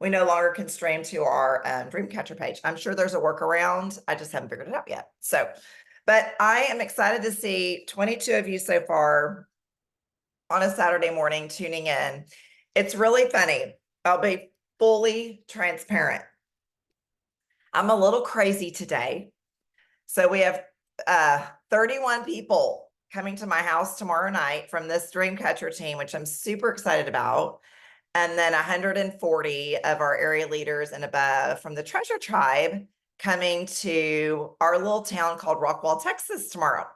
we no longer can stream to our Dreamcatcher page. I'm sure there's a workaround. I just haven't figured it out yet. So, but I am excited to see 22 of you so far on a Saturday morning tuning in. It's really funny. I'll be fully transparent. I'm a little crazy today. So we have 31 people coming to my house tomorrow night from this Dreamcatcher team, which I'm super excited about. And then 140 of our area leaders and above from the Treasure Tribe coming to our little town called Rockwall, Texas tomorrow.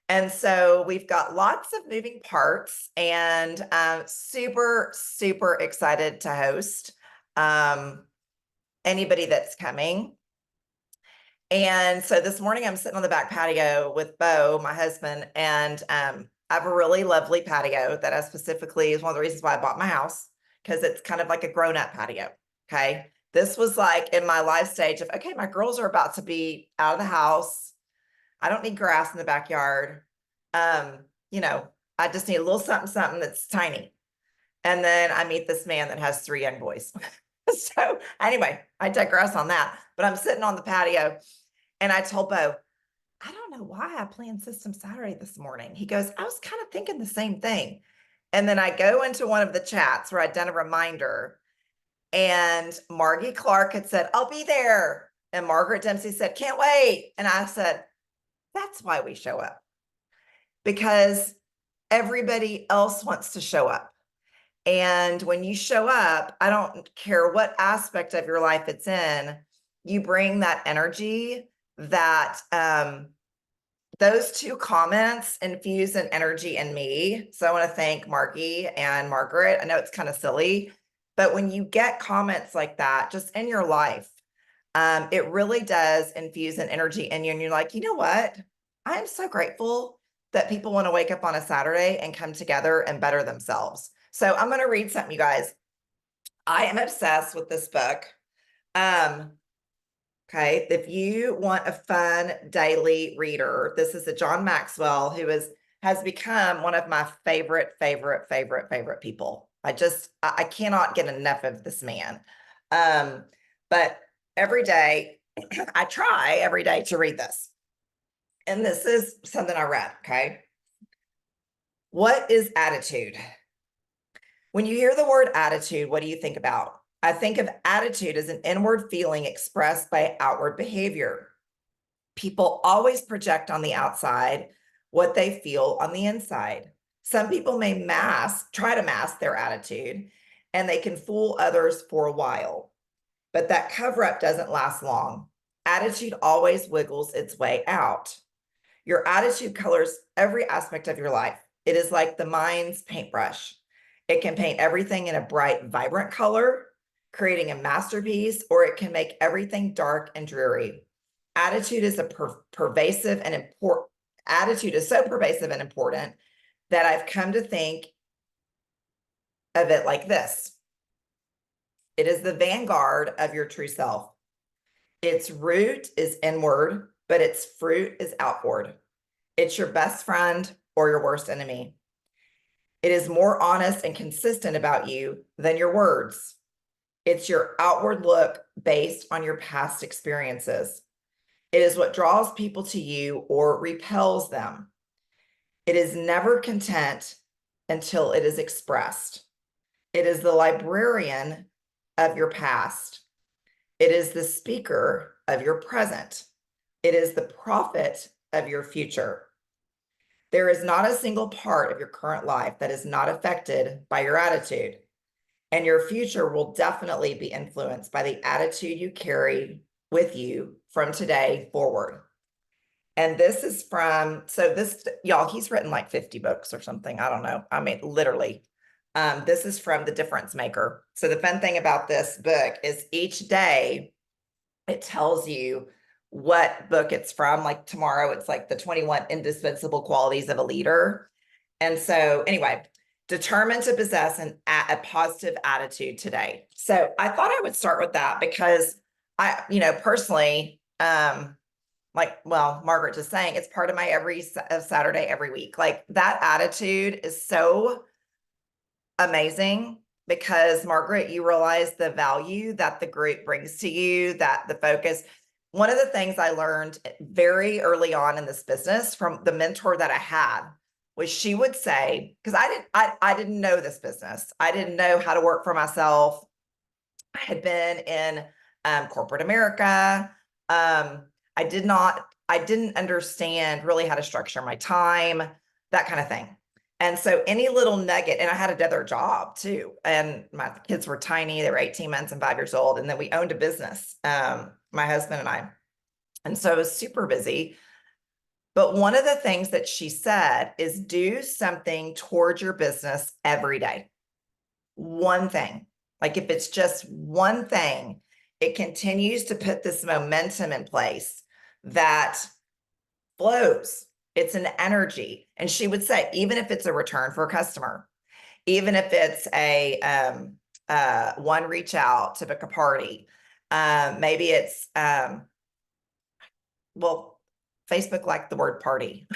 And so we've got lots of moving parts and super, super excited to host anybody that's coming. And so this morning I'm sitting on the back patio with Bo, my husband, and I have a really lovely patio that I specifically is one of the reasons why I bought my house, because it's kind of like a grown-up patio. Okay. This was like in my life stage of, okay, my girls are about to be out of the house. I don't need grass in the backyard. You know, I just need a little something that's tiny. And then I meet this man that has 3 young boys. So anyway, I digress on that, but I'm sitting on the patio and I told Bo, I don't know why I planned System Saturday this morning. He goes, I was kind of thinking the same thing. And then I go into one of the chats where I'd done a reminder and Margie Clark had said, I'll be there. And Margaret Dempsey said, can't wait. And I said, that's why we show up, because everybody else wants to show up. And when you show up, I don't care what aspect of your life it's in, you bring that energy that those 2 comments infuse an energy in me. So I want to thank Margie and Margaret. I know it's kind of silly, but when you get comments like that just in your life, it really does infuse an energy in you. And you're like, you know what? I'm so grateful that people want to wake up on a Saturday and come together and better themselves. So I'm going to read something, you guys. I am obsessed with this book. Okay, if you want a fun daily reader, this is a John Maxwell who has become one of my favorite people. I cannot get enough of this man. But every day, I try every day to read this. And this is something I read, okay? What is attitude? When you hear the word attitude, what do you think about? I think of attitude as an inward feeling expressed by outward behavior. People always project on the outside what they feel on the inside. Some people may try to mask their attitude, and they can fool others for a while. But that cover-up doesn't last long. Attitude always wiggles its way out. Your attitude colors every aspect of your life. It is like the mind's paintbrush. It can paint everything in a bright, vibrant color, creating a masterpiece, or it can make everything dark and dreary. Attitude is pervasive and important. Attitude is so pervasive and important that I've come to think of it like this. It is the vanguard of your true self. Its root is inward, but its fruit is outward. It's your best friend or your worst enemy. It is more honest and consistent about you than your words. It's your outward look based on your past experiences. It is what draws people to you or repels them. It is never content until it is expressed. It is the librarian of your past. It is the speaker of your present. It is the prophet of your future. There is not a single part of your current life that is not affected by your attitude, and your future will definitely be influenced by the attitude you carry with you from today forward. And this is from, so this, y'all, he's written like 50 books or something. I don't know. I mean, literally. This is from The Difference Maker. So the fun thing about this book is each day it tells you what book it's from. Like tomorrow, it's like the 21 indispensable qualities of a leader. And so anyway, determined to possess a positive attitude today. So I thought I would start with that because I, personally, Margaret just saying, it's part of my every Saturday, every week. Like that attitude is so amazing because Margaret, you realize the value that the group brings to you, that the focus. One of the things I learned very early on in this business from the mentor that I had was she would say, because I didn't know this business. I didn't know how to work for myself. I had been in corporate America. I didn't understand really how to structure my time, that kind of thing. And so any little nugget, and I had another job too. And my kids were tiny, they were 18 months and 5 years old. And then we owned a business, my husband and I. And so I was super busy. But one of the things that she said is do something towards your business every day. One thing. Like if it's just one thing, it continues to put this momentum in place that flows. It's an energy. And she would say, even if it's a return for a customer, even if it's a one reach out to book a party, maybe it's well, Facebook liked the word party.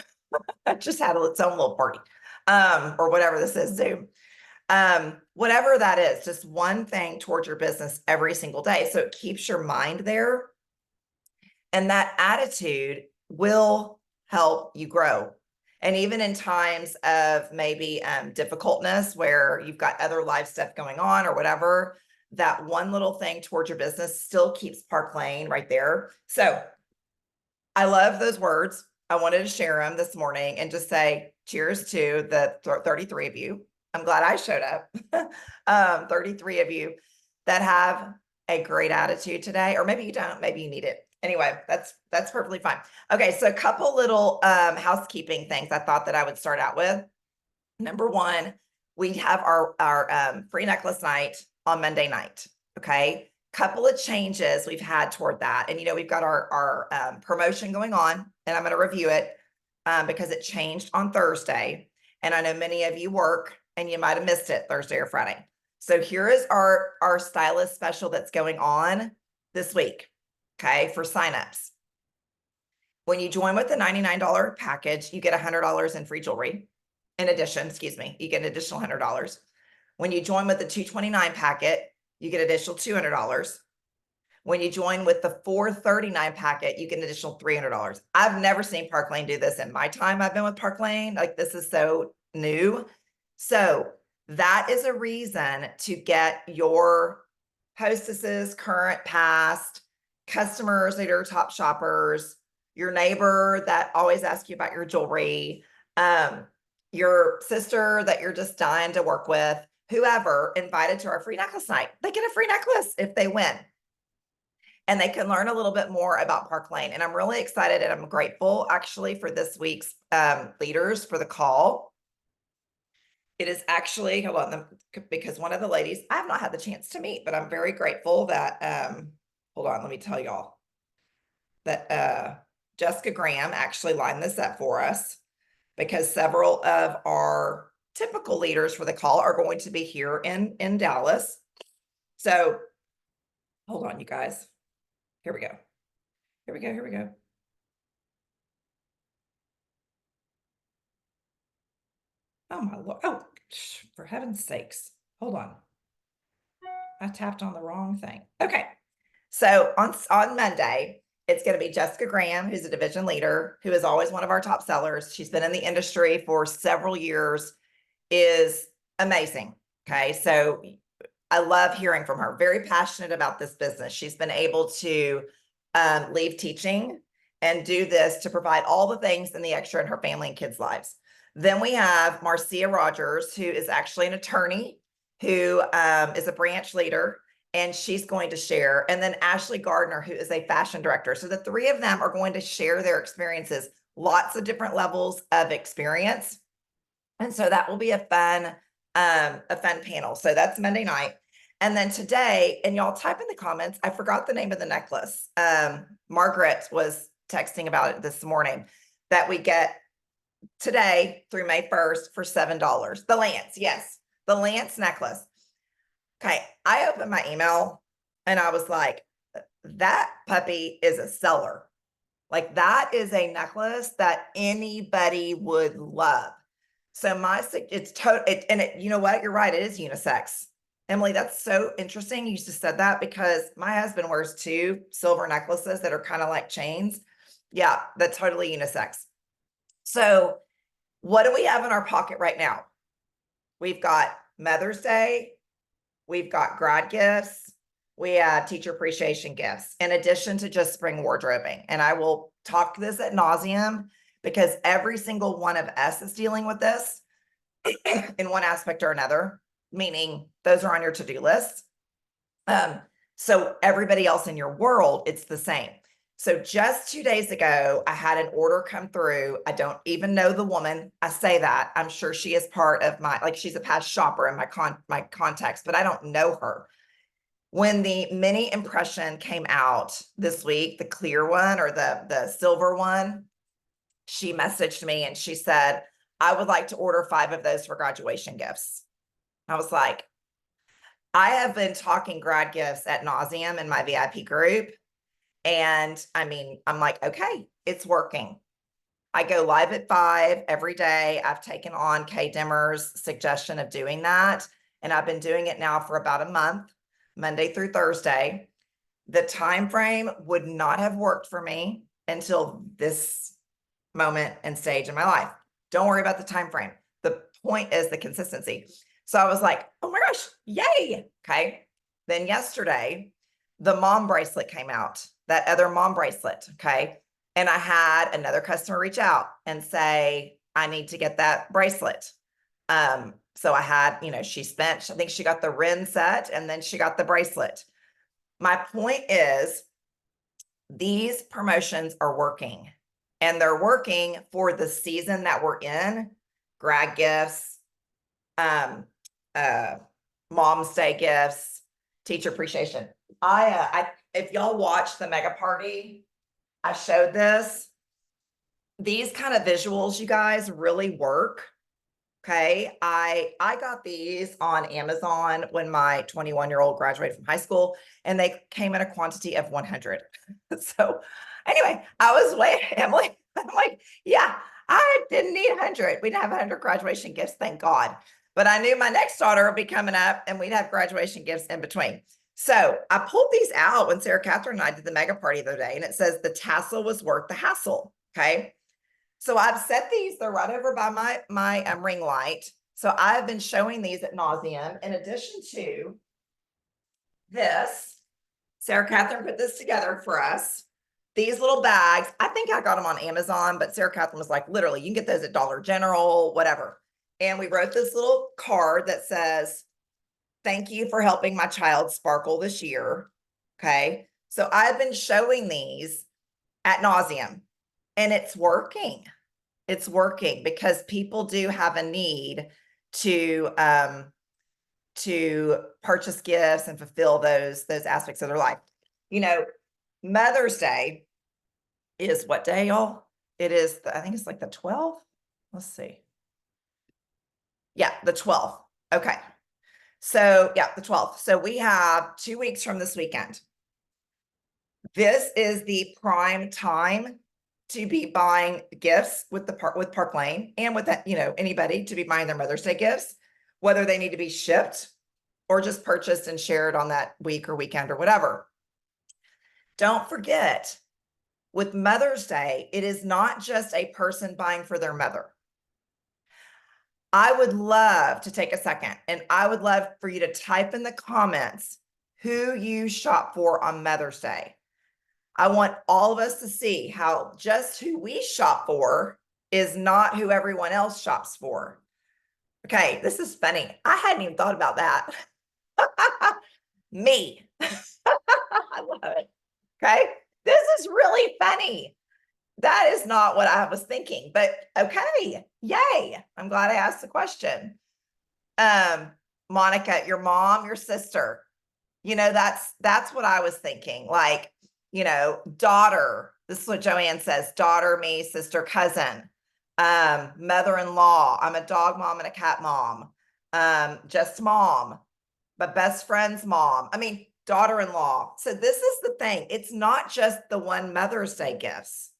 It just had its own little party, or whatever this is, Zoom. Whatever that is, just one thing towards your business every single day. So it keeps your mind there. And that attitude will help you grow. And even in times of maybe difficultness where you've got other life stuff going on or whatever, that one little thing towards your business still keeps Park Lane right there. So I love those words. I wanted to share them this morning and just say cheers to the 33 of you. I'm glad I showed up. 33 of you that have a great attitude today, or maybe you don't, maybe you need it. Anyway, that's perfectly fine. Okay, so a couple little housekeeping things I thought that I would start out with. Number one, we have our free necklace night on Monday night. Okay, couple of changes we've had toward that, and we've got our promotion going on, and I'm going to review it because it changed on Thursday, and I know many of you work and you might have missed it Thursday or Friday. So here is our stylist special that's going on this week. Okay, for signups. When you join with the $99 package, you get $100 in free jewelry. In addition, you get an additional $100. When you join with the $229 packet, you get additional $200. When you join with the $439 packet, you get an additional $300. I've never seen Park Lane do this in my time I've been with Park Lane. Like, this is so new. So that is a reason to get your hostesses, current, past, customers that are top shoppers, your neighbor that always asks you about your jewelry, your sister that you're just dying to work with, whoever, invited to our free necklace night. They get a free necklace if they win. And they can learn a little bit more about Park Lane. And I'm really excited and I'm grateful actually for this week's leaders for the call. It is actually, hold on, because one of the ladies I have not had the chance to meet, but I'm very grateful that, hold on, let me tell y'all that Jessica Graham actually lined this up for us because several of our typical leaders for the call are going to be here in Dallas. So hold on, you guys. Here we go. Here we go. Here we go. Oh my Lord. Oh, for heaven's sakes. Hold on. I tapped on the wrong thing. Okay. So on Monday, it's going to be Jessica Graham, who's a division leader, who is always one of our top sellers. She's been in the industry for several years, is amazing. Okay. So I love hearing from her. Very passionate about this business. She's been able to leave teaching and do this to provide all the things and the extra in her family and kids' lives. Then we have Marcia Rogers, who is actually an attorney, who is a branch leader, and she's going to share. And then Ashley Gardner, who is a fashion director. So the three of them are going to share their experiences, lots of different levels of experience. And so that will be a fun panel. So that's Monday night. And then today, and y'all type in the comments, I forgot the name of the necklace. Margaret was texting about it this morning, that we get today through May 1st for $7. The Lance, yes, the Lance necklace. Okay, I opened my email and I was like, that puppy is a seller. Like, that is a necklace that anybody would love. So you know what? You're right. It is unisex. Emily, that's so interesting. You just said that because my husband wears 2 silver necklaces that are kind of like chains. Yeah, that's totally unisex. So what do we have in our pocket right now? We've got Mother's Day, we've got grad gifts, we have teacher appreciation gifts, in addition to just spring wardrobing. And I will talk this ad nauseum because every single one of us is dealing with this in one aspect or another, meaning those are on your to-do list. So everybody else in your world, it's the same. So just 2 days ago, I had an order come through. I don't even know the woman. I say that. I'm sure she is part of my, like she's a past shopper in my contacts, but I don't know her. When the mini impression came out this week, the clear one or the silver one, she messaged me and she said, I would like to order 5 of those for graduation gifts. I was like, I have been talking grad gifts ad nauseum in my VIP group. And I mean, I'm like, okay, it's working. I go live at 5 every day. I've taken on Kay Dimmer's suggestion of doing that. And I've been doing it now for about a month, Monday through Thursday. The time frame would not have worked for me until this moment and stage in my life. Don't worry about the time frame. The point is the consistency. So I was like, oh my gosh, yay. Okay. Then yesterday, the mom bracelet came out, that other mom bracelet. Okay. And I had another customer reach out and say, I need to get that bracelet. So I had, she spent, I think she got the Rin set and then she got the bracelet. My point is these promotions are working and they're working for the season that we're in, grad gifts, mom's day gifts, teacher appreciation. If y'all watch the mega party, I showed this. These kind of visuals, you guys, really work. Okay. I got these on Amazon when my 21-year-old graduated from high school and they came in a quantity of 100. So anyway, I was way, Emily, I'm like, yeah, I didn't need 100. We didn't have 100 graduation gifts, thank God. But I knew my next daughter would be coming up and we'd have graduation gifts in between. So I pulled these out when Sarah Catherine and I did the mega party the other day, and it says the tassel was worth the hassle. Okay. So I've set these, they're right over by my ring light. So I've been showing these at nauseum. In addition to this, Sarah Catherine put this together for us. These little bags, I think I got them on Amazon, but Sarah Catherine was like, literally, you can get those at Dollar General, whatever. And we wrote this little card that says, thank you for helping my child sparkle this year. Okay. So I've been showing these at nauseum and it's working. It's working because people do have a need to purchase gifts and fulfill those aspects of their life. Mother's Day is what day, y'all? It is, I think it's like the 12th. Let's see. Yeah, the 12th. Okay. So yeah, the 12th. So we have 2 weeks from this weekend. This is the prime time to be buying gifts with Park Lane and with that, anybody to be buying their Mother's Day gifts, whether they need to be shipped or just purchased and shared on that week or weekend or whatever. Don't forget, with Mother's Day, it is not just a person buying for their mother. I would love to take a second and I would love for you to type in the comments who you shop for on Mother's Day. I want all of us to see how just who we shop for is not who everyone else shops for. Okay, this is funny. I hadn't even thought about that. Me. I love it. Okay, this is really funny. That is not what I was thinking, but okay, yay. I'm glad I asked the question. Monica, your mom, your sister, that's what I was thinking. Like, daughter, this is what Joanne says, daughter, me, sister, cousin, mother-in-law. I'm a dog mom and a cat mom. Just mom, but best friend's mom. I mean, daughter-in-law. So this is the thing. It's not just the one Mother's Day gifts.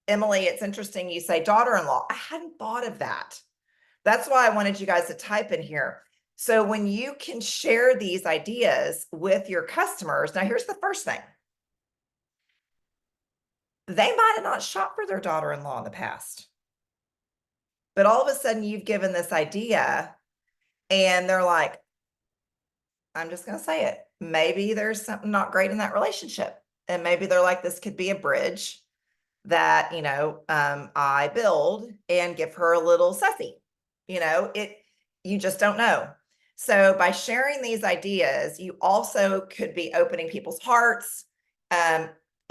Emily, it's interesting you say daughter-in-law. I hadn't thought of that. That's why I wanted you guys to type in here. So when you can share these ideas with your customers, now here's the first thing. They might have not shopped for their daughter-in-law in the past, but all of a sudden you've given this idea and they're like, I'm just going to say it. Maybe there's something not great in that relationship. And maybe they're like, this could be a bridge that, I build and give her a little sussy. You just don't know. So by sharing these ideas, you also could be opening people's hearts,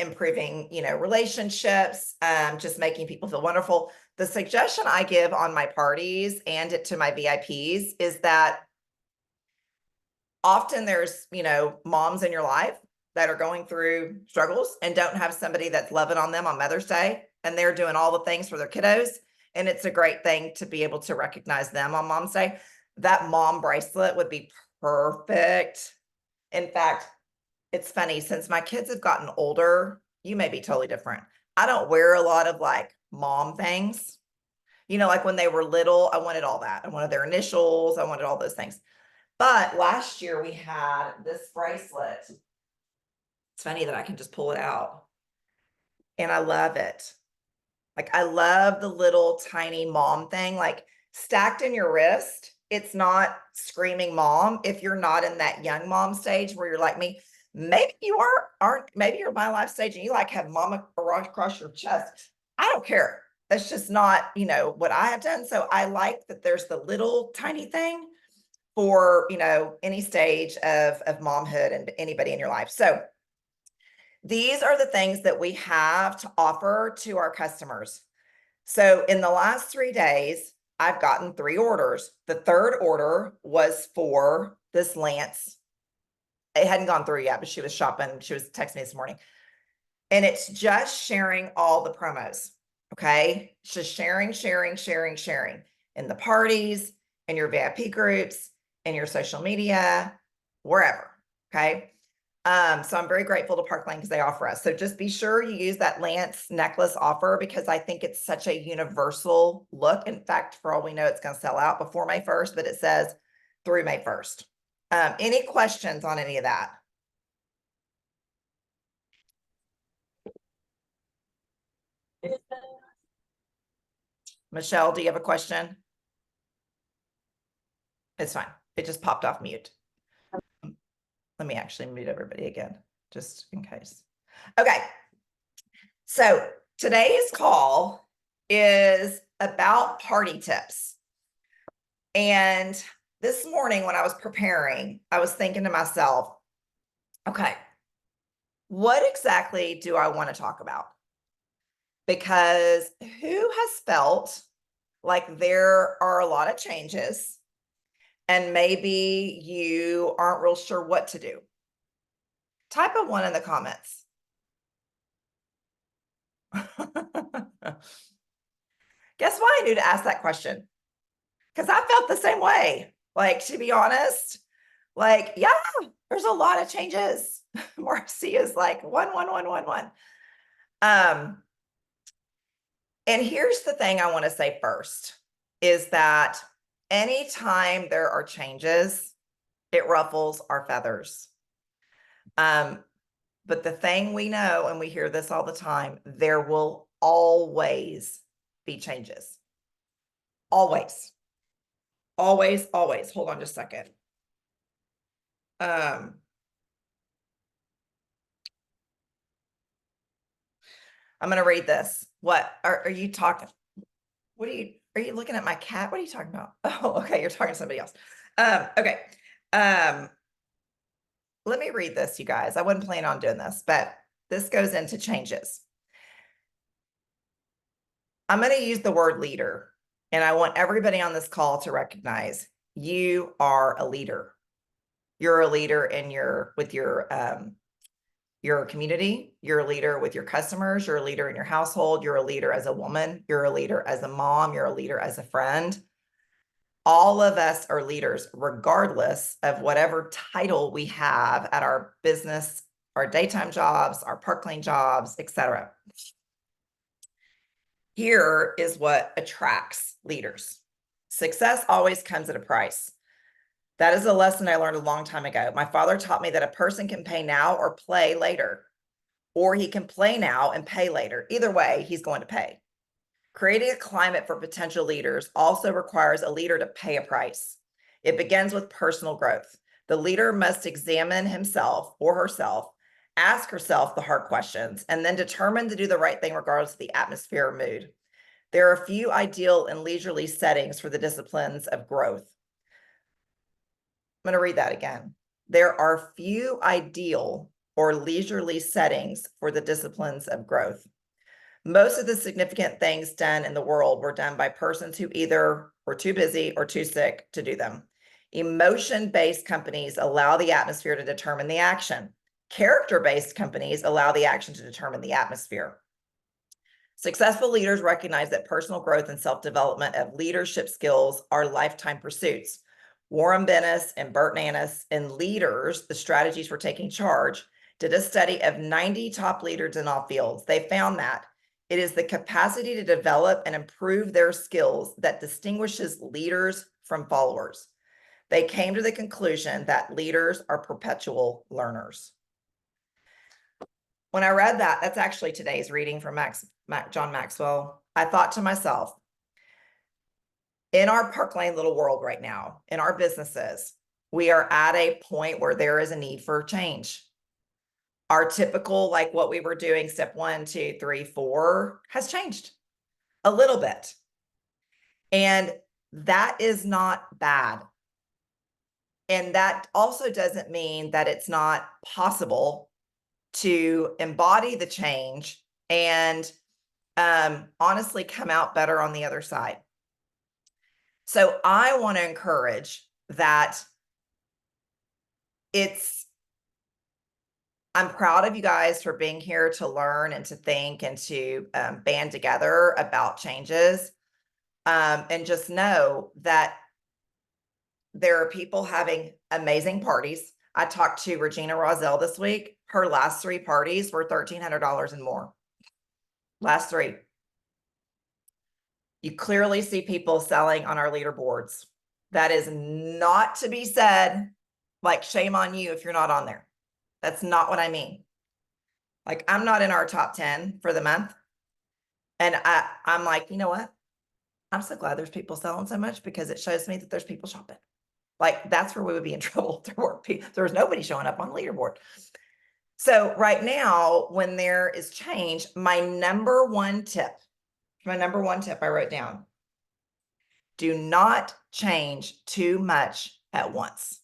improving, relationships, just making people feel wonderful. The suggestion I give on my parties and to my VIPs is that often there's, moms in your life that are going through struggles and don't have somebody that's loving on them on Mother's Day, and they're doing all the things for their kiddos. And it's a great thing to be able to recognize them on Mom's Day. That mom bracelet would be perfect. In fact, it's funny, since my kids have gotten older, you may be totally different. I don't wear a lot of like mom things. Like when they were little, I wanted all that. I wanted their initials. I wanted all those things. But last year we had this bracelet. It's funny that I can just pull it out. And I love it. Like, I love the little tiny mom thing, like stacked in your wrist. It's not screaming mom. If you're not in that young mom stage where you're like me, maybe you aren't, maybe you're my life stage and you like have mama across your chest. I don't care. That's just not, what I have done. So I like that there's the little tiny thing for, any stage of momhood and anybody in your life. So these are the things that we have to offer to our customers. So in the last 3 days, I've gotten 3 orders. The third order was for this Lance. It hadn't gone through yet, but she was shopping. She was texting me this morning. And it's just sharing all the promos. Okay. It's just sharing in the parties, in your VIP groups, in your social media, wherever. Okay. So I'm very grateful to Park Lane because they offer us. So just be sure you use that Lance necklace offer because I think it's such a universal look. In fact, for all we know, it's going to sell out before May 1st, but it says through May 1st. Any questions on any of that? Michelle, do you have a question? It's fine. It just popped off mute. Let me actually mute everybody again, just in case. Okay. So today's call is about party tips. And this morning when I was preparing, I was thinking to myself, okay, what exactly do I want to talk about? Because who has felt like there are a lot of changes and maybe you aren't real sure what to do? Type a 1 in the comments. Guess why I knew to ask that question? Because I felt the same way. Like, to be honest, like, yeah, there's a lot of changes. Marcy is like 1. And here's the thing I want to say first is that anytime there are changes, it ruffles our feathers. But the thing we know, and we hear this all the time, there will always be changes. Always. Always. Hold on just a second. I'm going to read this. What are you talking? Are you looking at my cat? What are you talking about? Oh, okay. You're talking to somebody else. Okay. Let me read this, you guys. I wasn't planning on doing this, but this goes into changes. I'm going to use the word leader, and I want everybody on this call to recognize you are a leader. You're a leader with your community. You're a leader with your customers. You're a leader in your household. You're a leader as a woman. You're a leader as a mom. You're a leader as a friend. All of us are leaders, regardless of whatever title we have at our business, our daytime jobs, our Park Lane jobs, etc. Here is what attracts leaders. Success always comes at a price. That is a lesson I learned a long time ago. My father taught me that a person can pay now or play later, or he can play now and pay later. Either way, he's going to pay. Creating a climate for potential leaders also requires a leader to pay a price. It begins with personal growth. The leader must examine himself or herself, ask herself the hard questions, and then determine to do the right thing regardless of the atmosphere or mood. There are a few ideal and leisurely settings for the disciplines of growth. I'm going to read that again. There are few ideal or leisurely settings for the disciplines of growth. Most of the significant things done in the world were done by persons who either were too busy or too sick to do them. Emotion-based companies allow the atmosphere to determine the action. Character-based companies allow the action to determine the atmosphere. Successful leaders recognize that personal growth and self-development of leadership skills are lifetime pursuits. Warren Bennis and Bert Nannis in Leaders, the Strategies for Taking Charge, did a study of 90 top leaders in all fields. They found that it is the capacity to develop and improve their skills that distinguishes leaders from followers. They came to the conclusion that leaders are perpetual learners. When I read that, that's actually today's reading from John Maxwell. I thought to myself, in our Park Lane little world right now, in our businesses, we are at a point where there is a need for change. Our typical, like what we were doing, step 1, 2, 3, 4, has changed a little bit. And that is not bad. And that also doesn't mean that it's not possible to embody the change and honestly come out better on the other side. So I want to encourage that I'm proud of you guys for being here to learn and to think and to band together about changes. And just know that there are people having amazing parties. I talked to Regina Roselle this week. Her last 3 parties were $1,300 and more. Last 3. You clearly see people selling on our leaderboards. That is not to be said, like, shame on you if you're not on there. That's not what I mean. Like, I'm not in our top 10 for the month. And I'm like, you know what? I'm so glad there's people selling so much because it shows me that there's people shopping. Like, that's where we would be in trouble. There was nobody showing up on the leaderboard. So right now, when there is change, my number one tip I wrote down: do not change too much at once.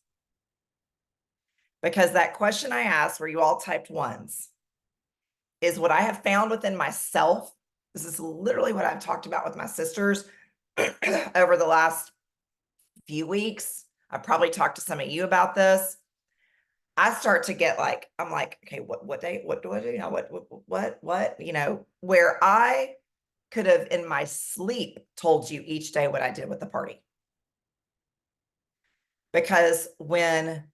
Because that question I asked, where you all typed ones, is what I have found within myself. This is literally what I've talked about with my sisters over the last few weeks. I've probably talked to some of you about this. I start to get like, I'm like, okay, what day, what do I do now? What, where I could have in my sleep told you each day what I did with the party. Because when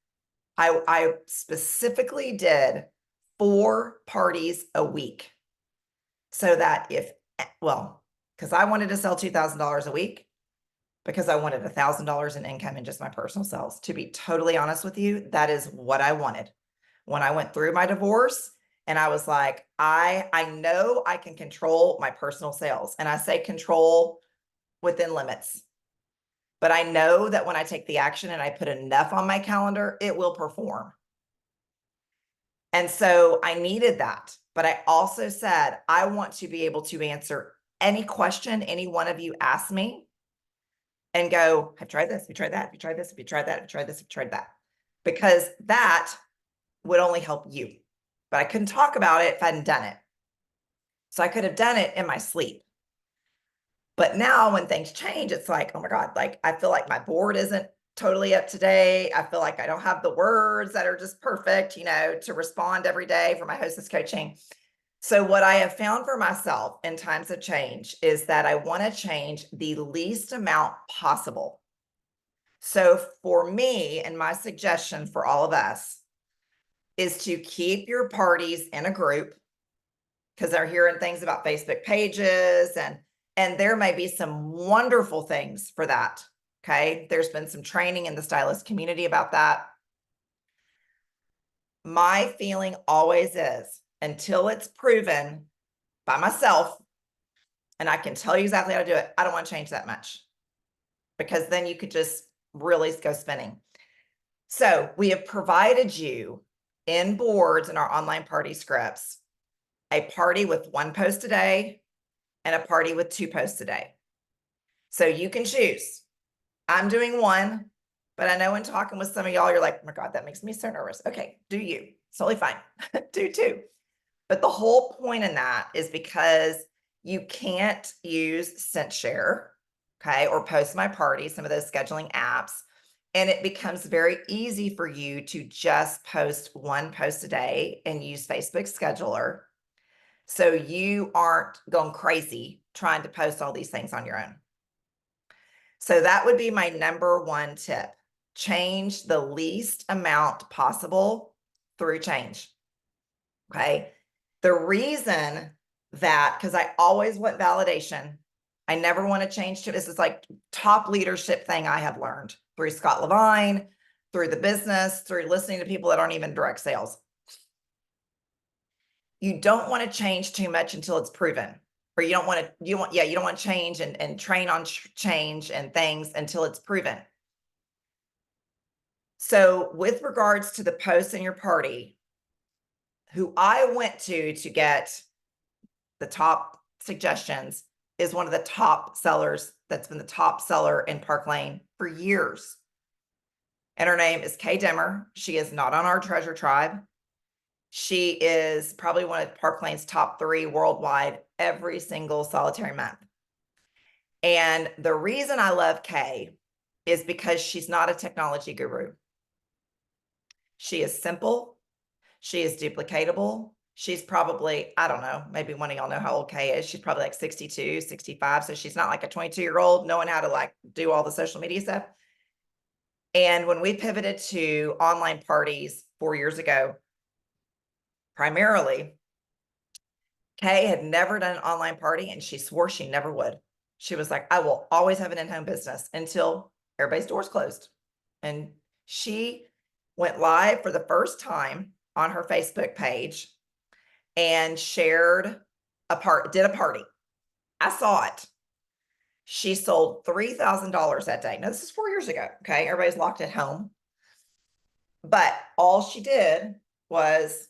I specifically did 4 parties a week, so that because I wanted to sell $2,000 a week, because I wanted $1,000 in income in just my personal sales. To be totally honest with you, that is what I wanted. When I went through my divorce and I was like, I know I can control my personal sales. And I say control within limits. But I know that when I take the action and I put enough on my calendar, it will perform. And so I needed that. But I also said, I want to be able to answer any question any one of you ask me and go, I've tried this, have you tried that, have you tried this, have you tried that, have you tried this, have you tried that? Because that would only help you. But I couldn't talk about it if I hadn't done it. So I could have done it in my sleep. But now when things change, it's like, oh my God, like I feel like my board isn't totally up to date. I feel like I don't have the words that are just perfect, to respond every day for my hostess coaching. So what I have found for myself in times of change is that I want to change the least amount possible. So for me, and my suggestion for all of us, is to keep your parties in a group, because they're hearing things about Facebook pages and there may be some wonderful things for that. Okay. There's been some training in the stylist community about that. My feeling always is, until it's proven by myself, and I can tell you exactly how to do it, I don't want to change that much, because then you could just really go spinning. So we have provided you in boards in our online party scripts, a party with 1 post a day and a party with 2 posts a day. So you can choose. I'm doing 1, but I know in talking with some of y'all, you're like, oh my God, that makes me so nervous. Okay, do you? It's totally fine. Do 2. But the whole point in that is because you can't use ScentShare, okay, or Post My Party, some of those scheduling apps, and it becomes very easy for you to just post 1 post a day and use Facebook Scheduler. So you aren't going crazy trying to post all these things on your own. So that would be my number 1 tip. Change the least amount possible through change. Okay. The reason that, because I always want validation, I never want to change to this is like top leadership thing I have learned through Scott Levine, through the business, through listening to people that aren't even direct sales. You don't want to change too much until it's proven, or you don't want to change and train on change and things until it's proven. So with regards to the posts in your party, who I went to get the top suggestions is one of the top sellers that's been the top seller in Park Lane for years. And her name is Kay Dimmer. She is not on our treasure tribe. She is probably one of Park Lane's top 3 worldwide every single solitary month. And the reason I love Kay is because she's not a technology guru. She is simple. She is duplicatable. She's probably, I don't know, maybe one of y'all know how old Kay is. She's probably like 62, 65. So she's not like a 22-year-old knowing how to like do all the social media stuff. And when we pivoted to online parties 4 years ago, primarily, Kay had never done an online party and she swore she never would. She was like, I will always have an in-home business until everybody's doors closed. And she went live for the first time on her Facebook page and did a party. I saw it. She sold $3,000 that day. Now, this is 4 years ago. Okay. Everybody's locked at home. But all she did was,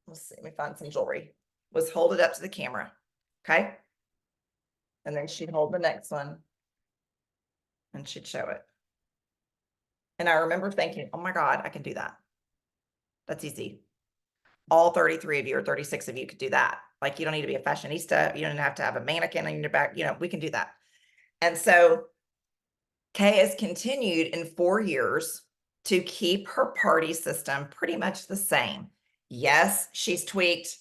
let's see, let me find some jewelry, was hold it up to the camera. Okay. And then she'd hold the next one and she'd show it. And I remember thinking, oh my God, I can do that. That's easy. All 33 of you or 36 of you could do that. Like, you don't need to be a fashionista. You don't have to have a mannequin on your back. We can do that. And so Kay has continued in 4 years to keep her party system pretty much the same. Yes, she's tweaked.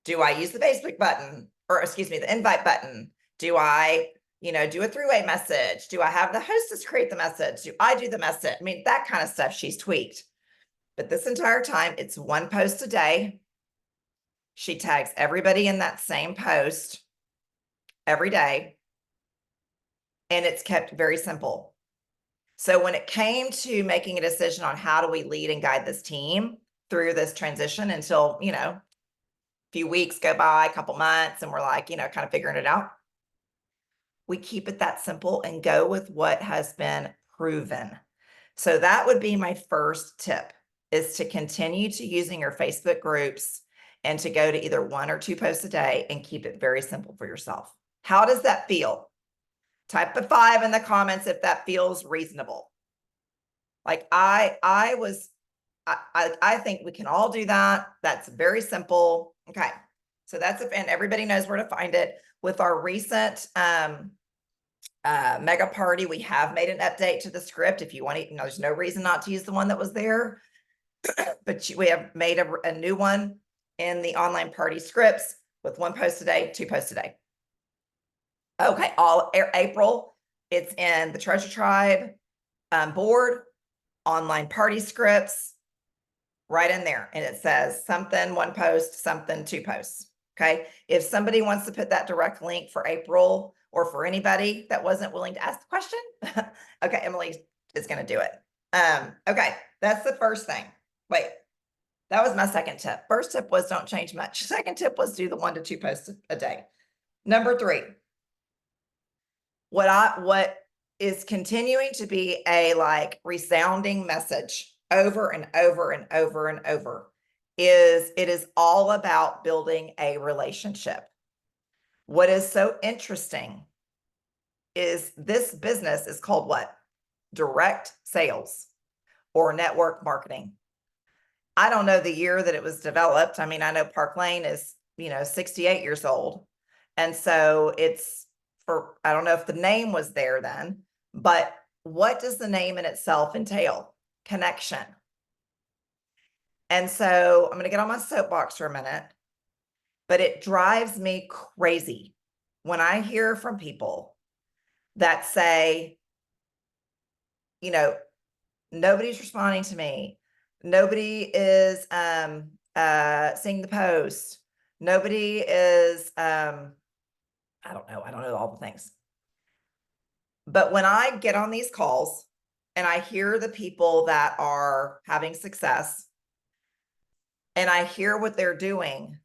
Do I use the Facebook button, or excuse me, the invite button? Do I, do a 3-way message? Do I have the hostess create the message? Do I do the message? I mean, that kind of stuff she's tweaked. But this entire time, it's 1 post a day. She tags everybody in that same post every day. And it's kept very simple. So when it came to making a decision on how do we lead and guide this team through this transition until, a few weeks go by, a couple months, and we're like, kind of figuring it out, we keep it that simple and go with what has been proven. So that would be my first tip, is to continue to using your Facebook groups and to go to either 1 or 2 posts a day and keep it very simple for yourself. How does that feel? Type a 5 in the comments if that feels reasonable. Like I think we can all do that. That's very simple. Okay. So and everybody knows where to find it. With our recent mega party, we have made an update to the script. If you want to, there's no reason not to use the one that was there, but we have made a new one in the online party scripts with 1 post a day, 2 posts a day. Okay. All April, it's in the Treasure Tribe board, online party scripts, right in there. And it says something 1 post, something 2 posts. Okay. If somebody wants to put that direct link for April or for anybody that wasn't willing to ask the question. Okay, Emily is going to do it. Okay, that's the first thing. Wait, that was my second tip. First tip was don't change much. Second tip was do the 1 to 2 posts a day. Number 3, what is continuing to be a like resounding message over and over and over and over is it is all about building a relationship. What is so interesting is this business is called what? Direct sales or network marketing. I don't know the year that it was developed. I mean, I know Park Lane is, 68 years old. And so I don't know if the name was there then, but what does the name in itself entail? Connection. And so I'm going to get on my soapbox for a minute, but it drives me crazy when I hear from people that say, nobody's responding to me. Nobody is seeing the post. Nobody is I don't know all the things. But when I get on these calls and I hear the people that are having success and I hear what they're doing,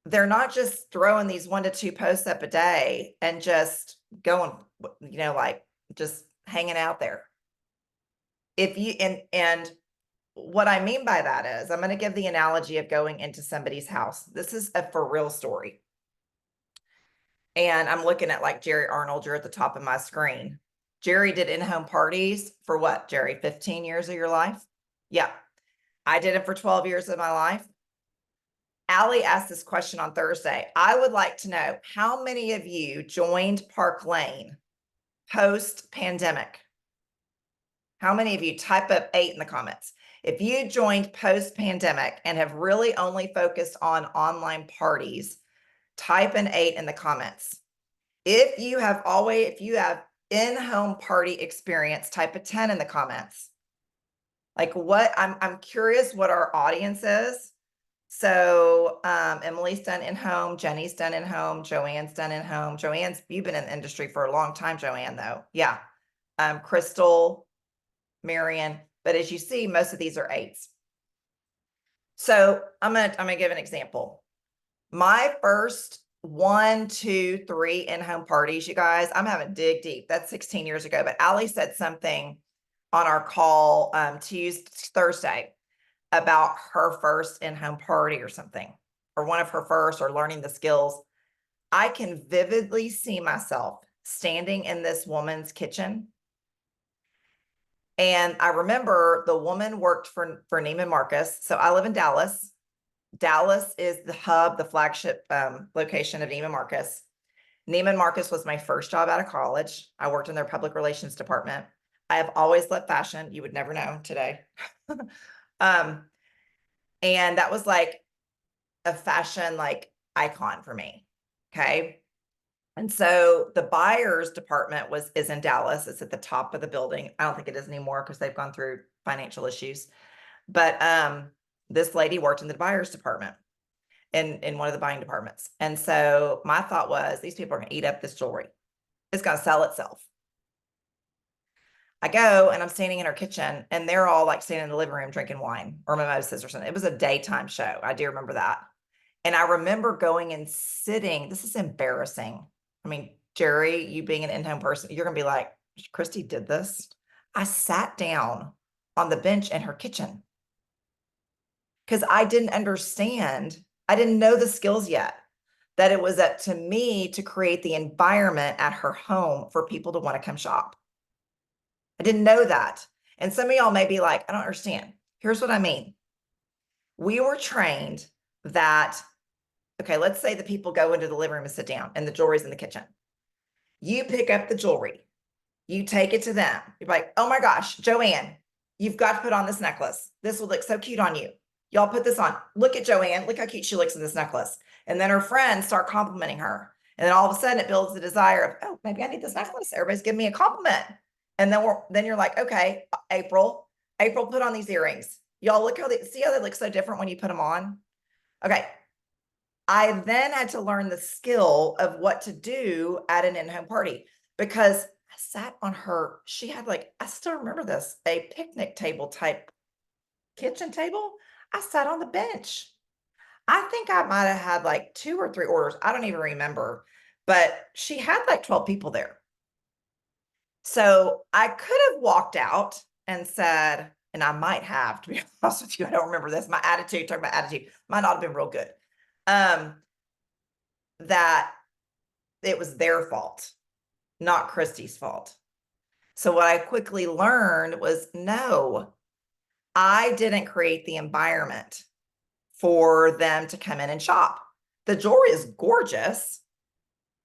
they're not just throwing these 1 to 2 posts up a day and just going, like just hanging out there. If you, and what I mean by that is I'm going to give the analogy of going into somebody's house. This is a for real story. And I'm looking at like Jerry Arnold, you're at the top of my screen. Jerry did in-home parties for what, Jerry, 15 years of your life? Yeah. I did it for 12 years of my life. Allie asked this question on Thursday. I would like to know how many of you joined Park Lane post-pandemic? How many of you? Type up 8 in the comments. If you joined post-pandemic and have really only focused on online parties, type an 8 in the comments. If you have in-home party experience, type a 10 in the comments. Like what I'm curious what our audience is. So Emily's done in-home, Jenny's done in-home, Joanne's done in-home. Joanne's, you've been in the industry for a long time, Joanne, though. Yeah. Crystal, Marion, but as you see, most of these are 8s. So I'm gonna give an example. My first 1, 2, 3 in-home parties, you guys, I'm having dig deep. That's 16 years ago. But Allie said something on our call Thursday about her first in-home party or something, or one of her first, or learning the skills. I can vividly see myself standing in this woman's kitchen. And I remember the woman worked for Neiman Marcus. So I live in Dallas. Dallas is the hub, the flagship location of Neiman Marcus. Neiman Marcus was my first job out of college. I worked in their public relations department. I have always loved fashion. You would never know today. And that was like a fashion like icon for me. Okay. And so the buyers department is in Dallas. It's at the top of the building. I don't think it is anymore because they've gone through financial issues. But this lady worked in the buyers department in one of the buying departments. And so my thought was, these people are going to eat up this jewelry. It's going to sell itself. I go and I'm standing in her kitchen and they're all like standing in the living room drinking wine or mimosas or something. It was a daytime show. I do remember that. And I remember going and sitting. This is embarrassing. I mean, Jerry, you being an in-home person, you're going to be like, Christy did this. I sat down on the bench in her kitchen because I didn't understand. I didn't know the skills yet, that it was up to me to create the environment at her home for people to want to come shop. I didn't know that. And some of y'all may be like, I don't understand. Here's what I mean. We were trained that, okay, let's say the people go into the living room and sit down and the jewelry's in the kitchen. You pick up the jewelry. You take it to them. You're like, oh my gosh, Joanne, you've got to put on this necklace. This will look so cute on you. Y'all put this on. Look at Joanne. Look how cute she looks in this necklace. And then her friends start complimenting her. And then all of a sudden it builds the desire of, oh, maybe I need this necklace. Everybody's giving me a compliment. And then you're like, okay, April, put on these earrings. Y'all see how they look so different when you put them on? Okay. I then had to learn the skill of what to do at an in-home party because I sat on her, she had like, I still remember this, a picnic table type kitchen table. I sat on the bench. I think I might have had like 2 or 3 orders. I don't even remember, but she had like 12 people there. So I could have walked out and said, and I might have, to be honest with you, I don't remember this. My attitude, talking about attitude, might not have been real good. That it was their fault, not Christy's fault. So what I quickly learned was no, I didn't create the environment for them to come in and shop. The jewelry is gorgeous,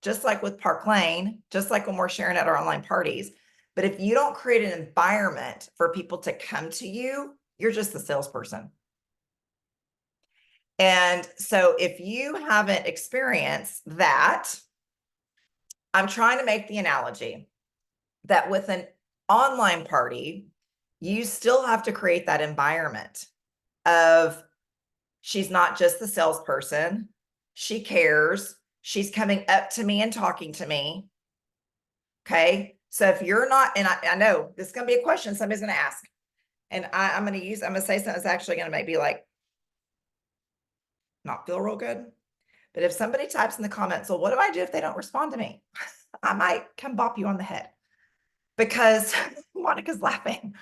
just like with Park Lane, just like when we're sharing at our online parties. But if you don't create an environment for people to come to you, you're just the salesperson. And so if you haven't experienced that, I'm trying to make the analogy that with an online party, you still have to create that environment of she's not just the salesperson, she cares, she's coming up to me and talking to me. Okay. So if you're not, and I know this is going to be a question somebody's going to ask, and I'm going to say something that's actually going to make me like not feel real good. But if somebody types in the comments, well, what do I do if they don't respond to me? I might come bop you on the head because Monica's laughing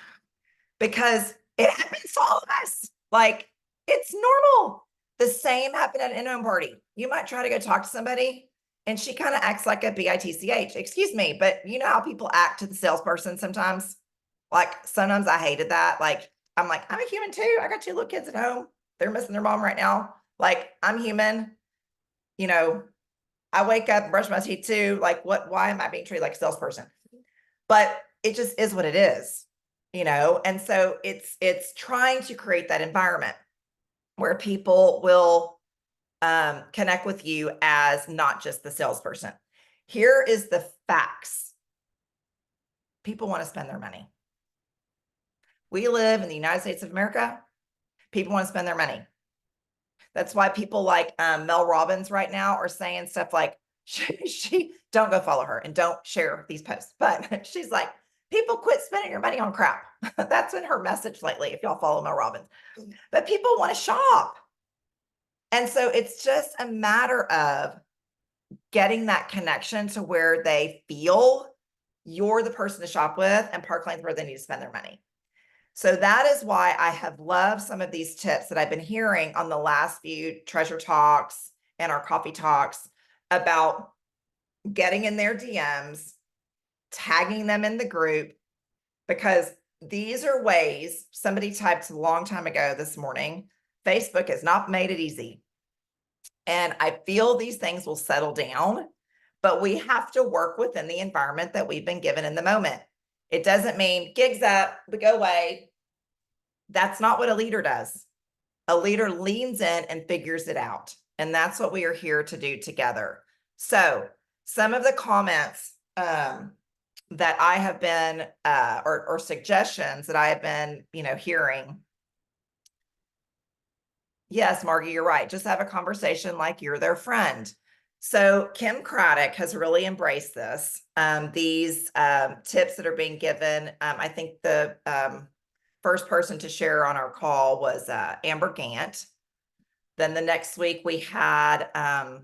because it happens to all of us. Like it's normal. The same happened at an in-home party. You might try to go talk to somebody and she kind of acts like a bitch. Excuse me, but you know how people act to the salesperson sometimes? Like sometimes I hated that. Like I'm like, I'm a human too. I got 2 little kids at home. They're missing their mom right now. Like I'm human. You know, I wake up and brush my teeth too. Like why am I being treated like a salesperson? But it just is what it is, you know? And so it's trying to create that environment where people will connect with you as not just the salesperson. Here is the facts. People want to spend their money. We live in the United States of America. People want to spend their money. That's why people like Mel Robbins right now are saying stuff like, she don't go follow her and don't share these posts. But she's like, people quit spending your money on crap. That's been her message lately, if y'all follow Mel Robbins. But people want to shop. And so it's just a matter of getting that connection to where they feel you're the person to shop with and Park Lane's where they need to spend their money. So that is why I have loved some of these tips that I've been hearing on the last few treasure talks and our coffee talks about getting in their DMs, tagging them in the group, because these are ways. Somebody typed a long time ago this morning, Facebook has not made it easy. And I feel these things will settle down, but we have to work within the environment that we've been given in the moment. It doesn't mean gigs up, we go away. That's not what a leader does. A leader leans in and figures it out. And that's what we are here to do together. So some of the comments that I have been, or suggestions that I have been, hearing. Yes, Margie, you're right. Just have a conversation like you're their friend. So Kim Craddock has really embraced this. These tips that are being given. I think the first person to share on our call was Amber Gant. Then the next week we had, I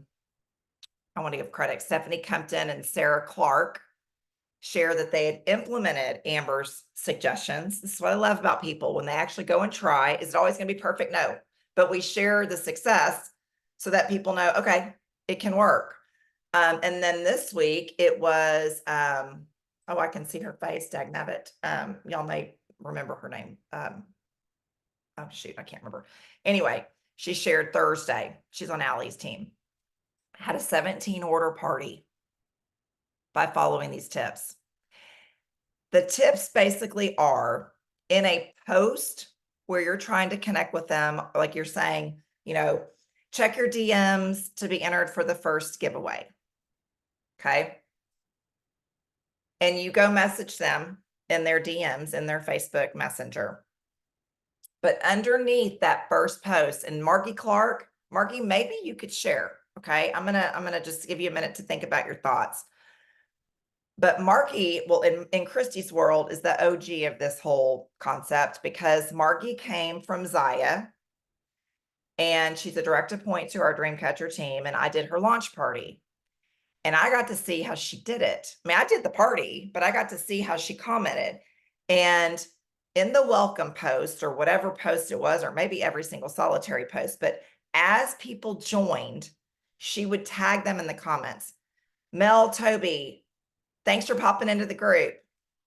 want to give credit, Stephanie Compton and Sarah Clark share that they had implemented Amber's suggestions. This is what I love about people when they actually go and try. Is it always going to be perfect? No, but we share the success so that people know, okay, it can work. And then this week it was, oh, I can see her face, dagnabbit. Y'all may remember her name. Oh shoot, I can't remember. Anyway, she shared Thursday. She's on Allie's team. Had a 17 order party by following these tips. The tips basically are in a post where you're trying to connect with them, like you're saying, check your DMs to be entered for the first giveaway. Okay. And you go message them in their DMs in their Facebook Messenger. But underneath that first post, and Margie Clark Margie, maybe you could share. Okay. I'm gonna just give you a minute to think about your thoughts. But Margie, well, in Christy's world, is the OG of this whole concept because Margie came from Zaya, and she's a direct appoint to our Dreamcatcher team, and I did her launch party. And I got to see how she did it. I mean, I did the party, but I got to see how she commented. And in the welcome post or whatever post it was, or maybe every single solitary post, but as people joined, she would tag them in the comments. Mel Toby, thanks for popping into the group.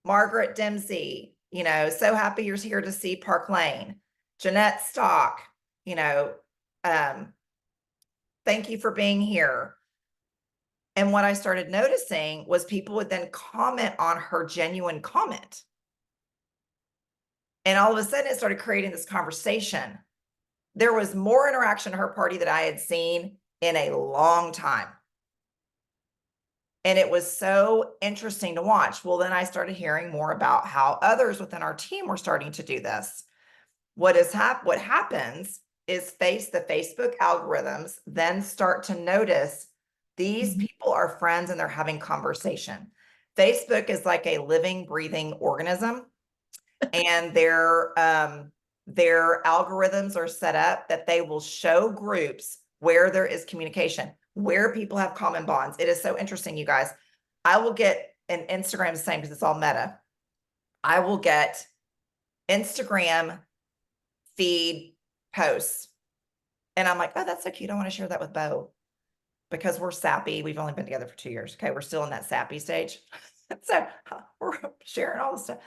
Margaret Dempsey, so happy you're here to see Park Lane. Jeanette Stock, thank you for being here. And what I started noticing was people would then comment on her genuine comment. And all of a sudden it started creating this conversation. There was more interaction at her party that I had seen in a long time. And it was so interesting to watch. Well, then I started hearing more about how others within our team were starting to do this. What happens is the Facebook algorithms then start to notice these people are friends and they're having conversation. Facebook is like a living, breathing organism, and their algorithms are set up that they will show groups where there is communication, where people have common bonds. It is so interesting, you guys. I will get, and Instagram is the same because it's all meta. I will get Instagram feed posts, and I'm like, oh, that's so cute. I want to share that with Bo because we're sappy. We've only been together for 2 years. Okay. We're still in that sappy stage. So we're sharing all this stuff.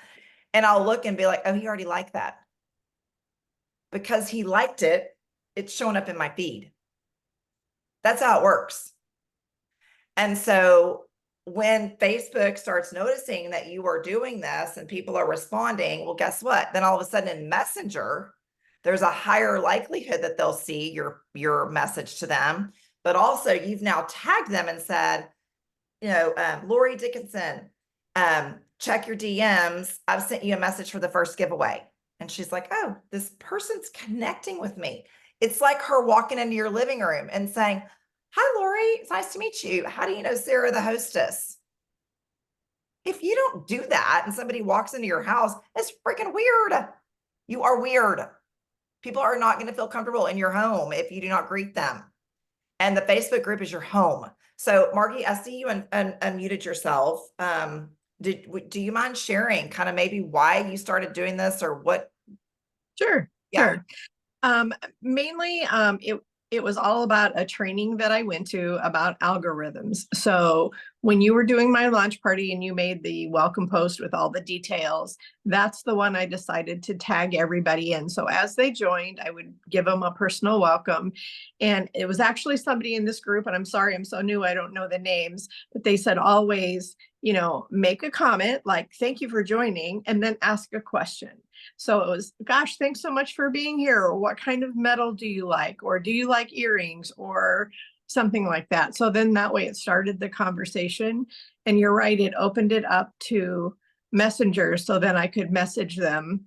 And I'll look and be like, oh, he already liked that. Because he liked it, it's showing up in my feed. That's how it works. And so when Facebook starts noticing that you are doing this and people are responding, well, guess what? Then all of a sudden in Messenger, there's a higher likelihood that they'll see your message to them. But also you've now tagged them and said, Lori Dickinson, check your DMs. I've sent you a message for the first giveaway. And she's like, oh, this person's connecting with me. It's like her walking into your living room and saying, hi, Lori, it's nice to meet you. How do you know Sarah, the hostess? If you don't do that and somebody walks into your house, it's freaking weird. You are weird. People are not going to feel comfortable in your home if you do not greet them. And the Facebook group is your home. So Margie, I see you unmuted yourself. Do you mind sharing kind of maybe why you started doing this or what? Sure. Yeah. Mainly, it was all about a training that I went to about algorithms. So when you were doing my launch party and you made the welcome post with all the details, that's the one I decided to tag everybody in. So as they joined, I would give them a personal welcome. And it was actually somebody in this group, and I'm sorry, I'm so new, I don't know the names, but they said always, make a comment like, thank you for joining, and then ask a question. So it was, gosh, thanks so much for being here. Or what kind of metal do you like? Or do you like earrings or something like that? So then that way it started the conversation. And you're right, it opened it up to Messenger. So then I could message them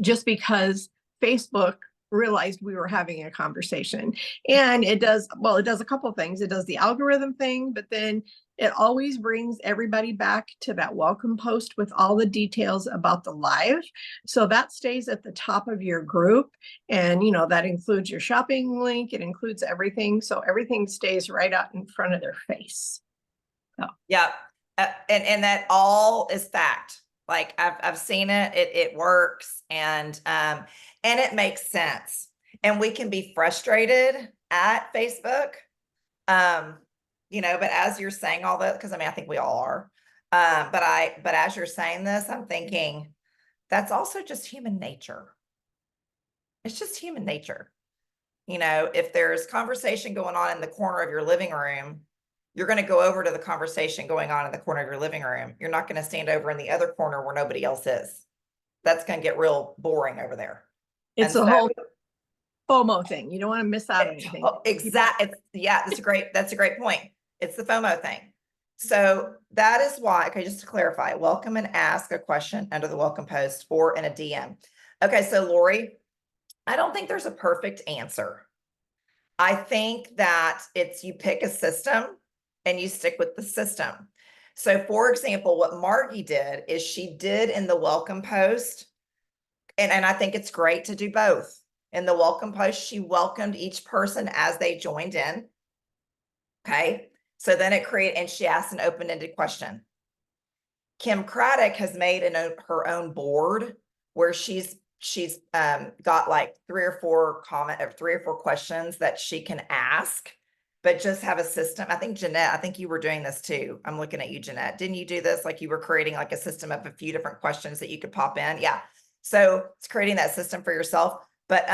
just because Facebook realized we were having a conversation. And it does a couple of things. It does the algorithm thing, but then it always brings everybody back to that welcome post with all the details about the live. So that stays at the top of your group. And, that includes your shopping link. It includes everything. So everything stays right out in front of their face. So. Yeah. And that all is fact. Like I've seen it, it works, and it makes sense. And we can be frustrated at Facebook. But as you're saying all that, because I think we all are. But as you're saying this, I'm thinking that's also just human nature. It's just human nature. If there's conversation going on in the corner of your living room, you're going to go over to the conversation going on in the corner of your living room. You're not going to stand over in the other corner where nobody else is. That's going to get real boring over there. It's a whole FOMO thing. You don't want to miss out on anything. Exactly. Yeah, that's a great point. It's the FOMO thing. So that is why, okay, just to clarify, welcome and ask a question under the welcome post or in a DM. Okay, so Lori, I don't think there's a perfect answer. I think that it's you pick a system and you stick with the system. So for example, what Margie did is she did in the welcome post, and I think it's great to do both. In the welcome post, she welcomed each person as they joined in. Okay. So then it created, and she asked an open-ended question. Kim Craddock has made her own board where she's got like 3 or 4 questions that she can ask, but just have a system. I think Jeanette, I think you were doing this too. I'm looking at you, Jeanette. Didn't you do this? Like you were creating like a system of a few different questions that you could pop in. Yeah. So it's creating that system for yourself, but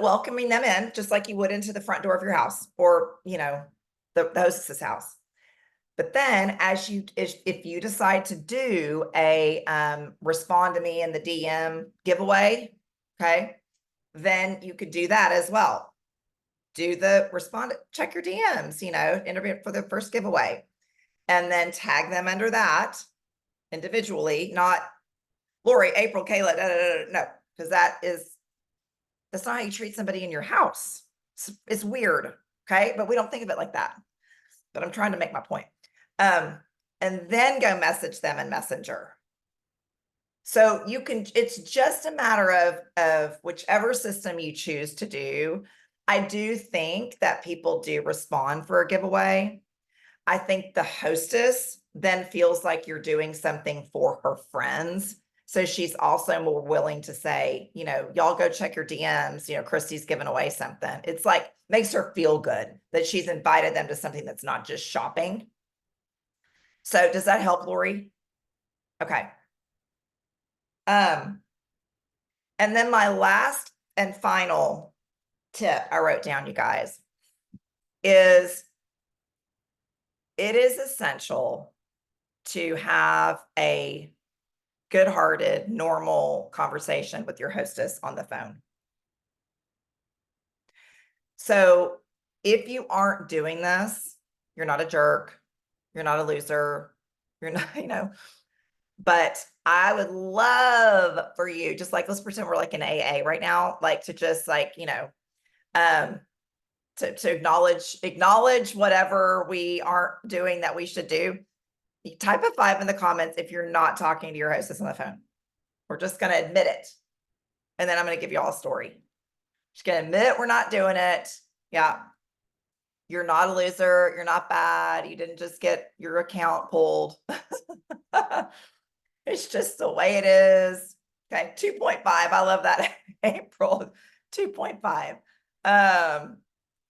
welcoming them in just like you would into the front door of your house or, the hostess's house. But then if you decide to do a respond to me in the DM giveaway, okay, then you could do that as well. Do the respond, check your DMs, interview for the first giveaway, and then tag them under that individually, not Lori, April, Kayla, no, because that's not how you treat somebody in your house. It's weird, okay? But we don't think of it like that. But I'm trying to make my point. And then go message them in Messenger. So it's just a matter of whichever system you choose to do. I do think that people do respond for a giveaway. I think the hostess then feels like you're doing something for her friends. So she's also more willing to say, y'all go check your DMs, Christy's giving away something. It's like, makes her feel good that she's invited them to something that's not just shopping. So does that help, Lori? Okay. And then my last and final tip I wrote down, you guys, is it is essential to have a good-hearted, normal conversation with your hostess on the phone. So if you aren't doing this, you're not a jerk, you're not a loser, you're not, but I would love for you, just like, let's pretend we're like in AA right now, like to just like, to acknowledge whatever we aren't doing that we should do. Type a 5 in the comments if you're not talking to your hostess on the phone. We're just going to admit it. And then I'm going to give you all a story. Just going to admit we're not doing it. Yeah. You're not a loser. You're not bad. You didn't just get your account pulled. It's just the way it is. Okay. 2.5. I love that. April 2.5.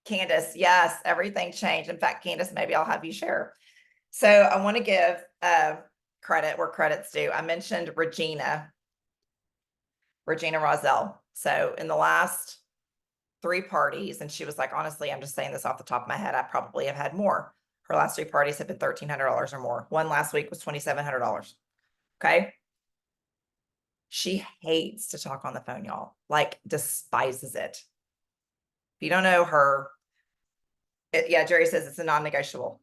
Candace, yes, everything changed. In fact, Candace, maybe I'll have you share. So I want to give credit where credit's due. I mentioned Regina Roselle. So in the last 3 parties, and she was like, honestly, I'm just saying this off the top of my head, I probably have had more. Her last 3 parties have been $1,300 or more. One last week was $2,700. Okay. She hates to talk on the phone, y'all, like despises it. If you don't know her, yeah, Jerry says it's a non-negotiable.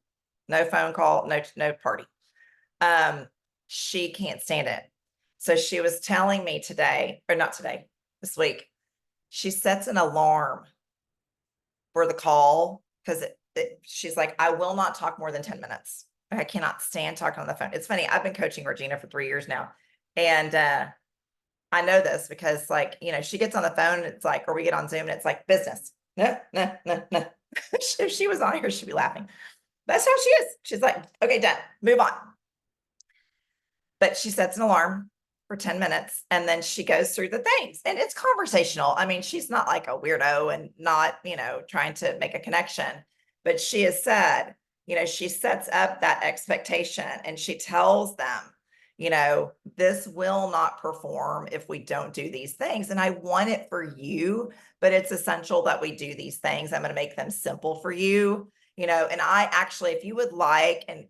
No phone call, no party. She can't stand it. So she was telling me today, or not today, this week, she sets an alarm for the call because she's like, I will not talk more than 10 minutes. I cannot stand talking on the phone. It's funny. I've been coaching Regina for 3 years now. And I know this because like, she gets on the phone and it's like, or we get on Zoom and it's like business. No. If she was on here, she'd be laughing. That's how she is. She's like, okay, done, move on. But she sets an alarm for 10 minutes and then she goes through the things and it's conversational. I mean, she's not like a weirdo and not, trying to make a connection, but she has said, she sets up that expectation and she tells them, this will not perform if we don't do these things. And I want it for you, but it's essential that we do these things. I'm going to make them simple for you, and I actually, if you would like, and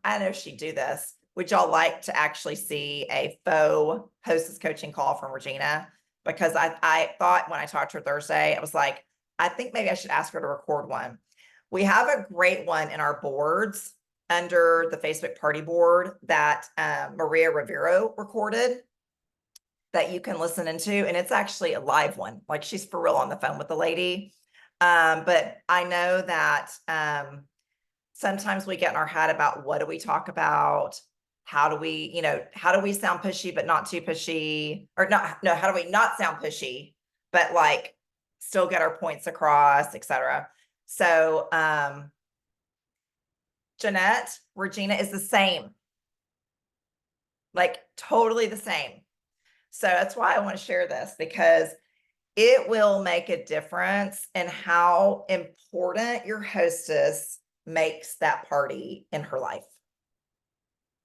I know she'd do this, would y'all like to actually see a faux hostess coaching call from Regina? Because I thought when I talked to her Thursday, I was like, I think maybe I should ask her to record one. We have a great one in our boards under the Facebook party board that Maria Rivero recorded. that you can listen into, and it's actually a live one. Like she's for real on the phone with the lady. But I know that sometimes we get in our head about what do we talk about? How do we, how do we sound pushy but not too pushy? Or not, no, how do we not sound pushy, but like still get our points across, etc. So Jeanette, Regina is the same, like totally the same. So that's why I want to share this, because it will make a difference in how important your hostess makes that party in her life.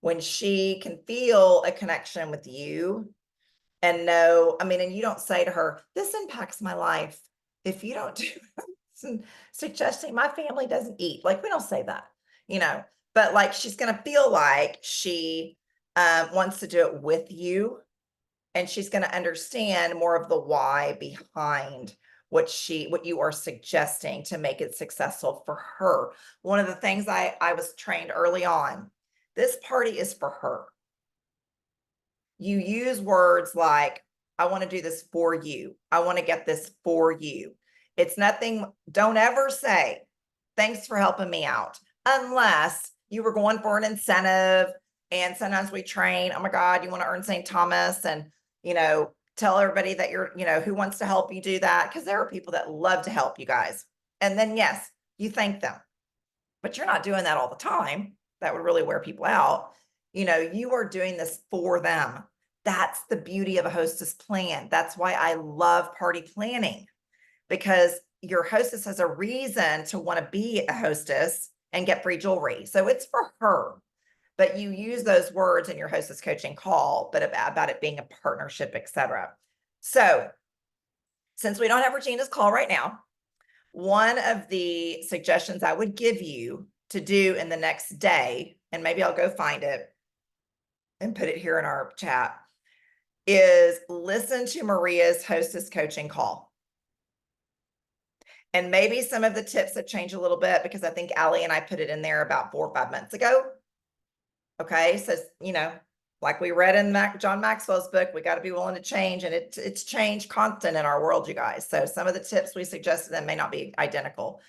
When she can feel a connection with you and know, and you don't say to her, this impacts my life if you don't do this, suggesting my family doesn't eat. Like, we don't say that, but like she's going to feel like she wants to do it with you. And she's going to understand more of the why behind what you are suggesting to make it successful for her. One of the things I was trained early on, this party is for her. You use words like, I want to do this for you. I want to get this for you. It's nothing. Don't ever say, thanks for helping me out, unless you were going for an incentive. And sometimes we train, oh my God, you want to earn St. Thomas, and, tell everybody that you're, who wants to help you do that. Because there are people that love to help you guys. And then, yes, you thank them, but you're not doing that all the time. That would really wear people out. You are doing this for them. That's the beauty of a hostess plan. That's why I love party planning, because your hostess has a reason to want to be a hostess and get free jewelry. So it's for her, but you use those words in your hostess coaching call, but about it being a partnership, etc. So since we don't have Regina's call right now, one of the suggestions I would give you to do in the next day, and maybe I'll go find it and put it here in our chat, is listen to Maria's hostess coaching call. And maybe some of the tips have changed a little bit, because I think Allie and I put it in there about 4 or 5 months ago. Okay, so, like we read in John Maxwell's book, we got to be willing to change, and it's change constant in our world, you guys. So some of the tips we suggested then may not be identical,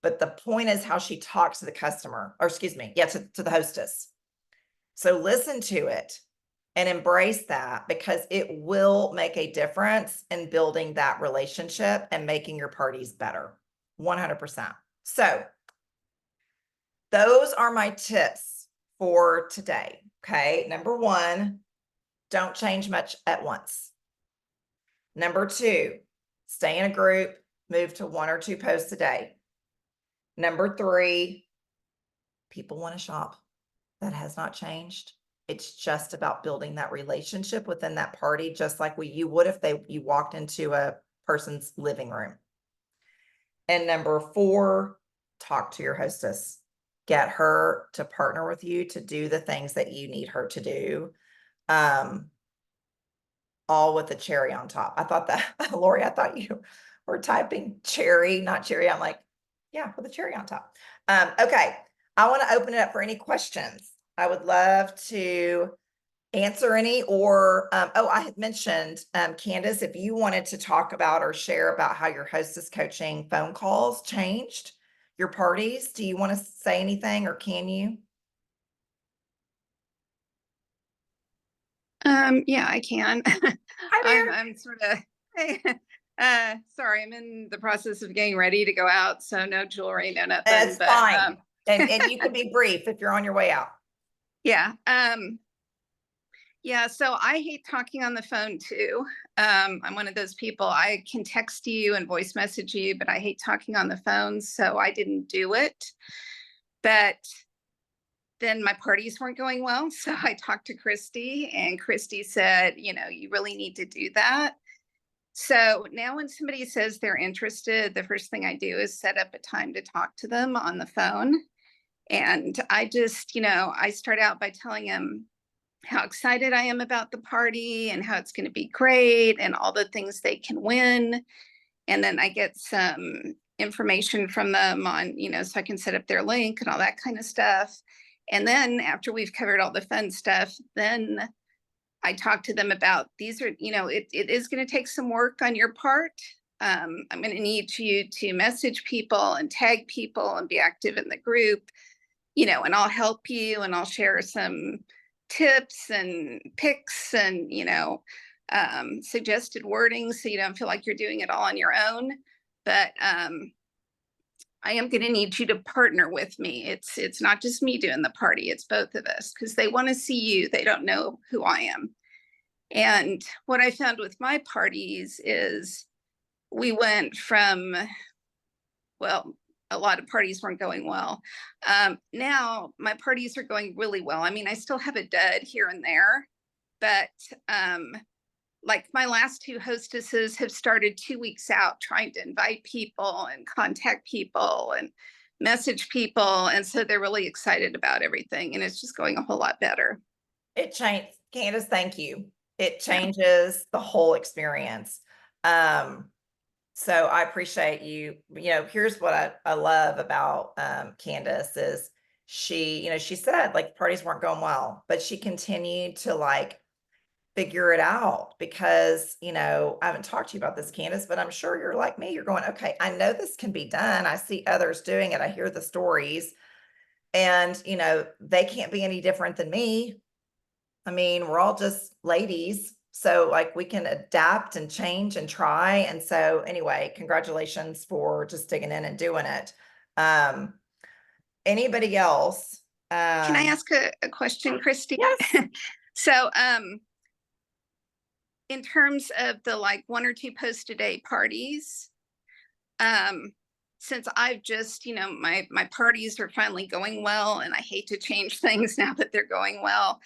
but the point is how she talks to the customer, or excuse me, to the hostess. So listen to it and embrace that, because it will make a difference in building that relationship and making your parties better. 100%. So those are my tips for today. Okay. Number 1, don't change much at once. Number 2, stay in a group, move to 1 or 2 posts a day. Number 3, people want to shop. That has not changed. It's just about building that relationship within that party, just like you would if you walked into a person's living room. And number 4, talk to your hostess. Get her to partner with you to do the things that you need her to do. All with a cherry on top. I thought that, Lori, I thought you were typing cherry, not cherry. I'm like, yeah, with a cherry on top. Okay. I want to open it up for any questions. I would love to answer any, or, I had mentioned, Candace, if you wanted to talk about or share about how your hostess coaching phone calls changed your parties. Do you want to say anything, or can you? Yeah, I can. Hi there. I'm sort of, hey, sorry, I'm in the process of getting ready to go out, so no jewelry, no nothing. That's but fine. And you can be brief if you're on your way out. yeah, yeah. So I hate talking on the phone too. I'm one of those people. I can text you and voice message you, but I hate talking on the phone, so I didn't do it. But then my parties weren't going well, so I talked to Christy, and Christy said, you really need to do that. So now when somebody says they're interested, the first thing I do is set up a time to talk to them on the phone. And I just, I start out by telling them how excited I am about the party and how it's going to be great and all the things they can win. And then I get some information from them on, so I can set up their link and all that kind of stuff. And then after we've covered all the fun stuff, then I talked to them about these are, it is going to take some work on your part. I'm going to need you to message people and tag people and be active in the group, and I'll help you and I'll share some tips and picks and, suggested wording so you don't feel like you're doing it all on your own. But I am going to need you to partner with me. It's not just me doing the party, it's both of us, because they want to see you. They don't know who I am. And what I found with my parties is we went from, well, a lot of parties weren't going well. Now my parties are going really well. I mean, I still have a dud here and there, but like my last two hostesses have started 2 weeks out trying to invite people and contact people and message people. And so they're really excited about everything. And it's just going a whole lot better. It changed. Candace, thank you. It Yeah. changes the whole experience. So I appreciate you. Here's what I love about Candace is she said like parties weren't going well, but she continued to like figure it out because, I haven't talked to you about this, Candace, but I'm sure you're like me. You're going, okay, I know this can be done. I see others doing it. I hear the stories and, they can't be any different than me. I mean, we're all just ladies. So like we can adapt and change and try. And so anyway, congratulations for just digging in and doing it. Anybody else? Can I ask a question, Christy? Yes. So, in terms of the like 1 or 2 posts a day parties, since I've just, my parties are finally going well, and I hate to change things now that they're going well.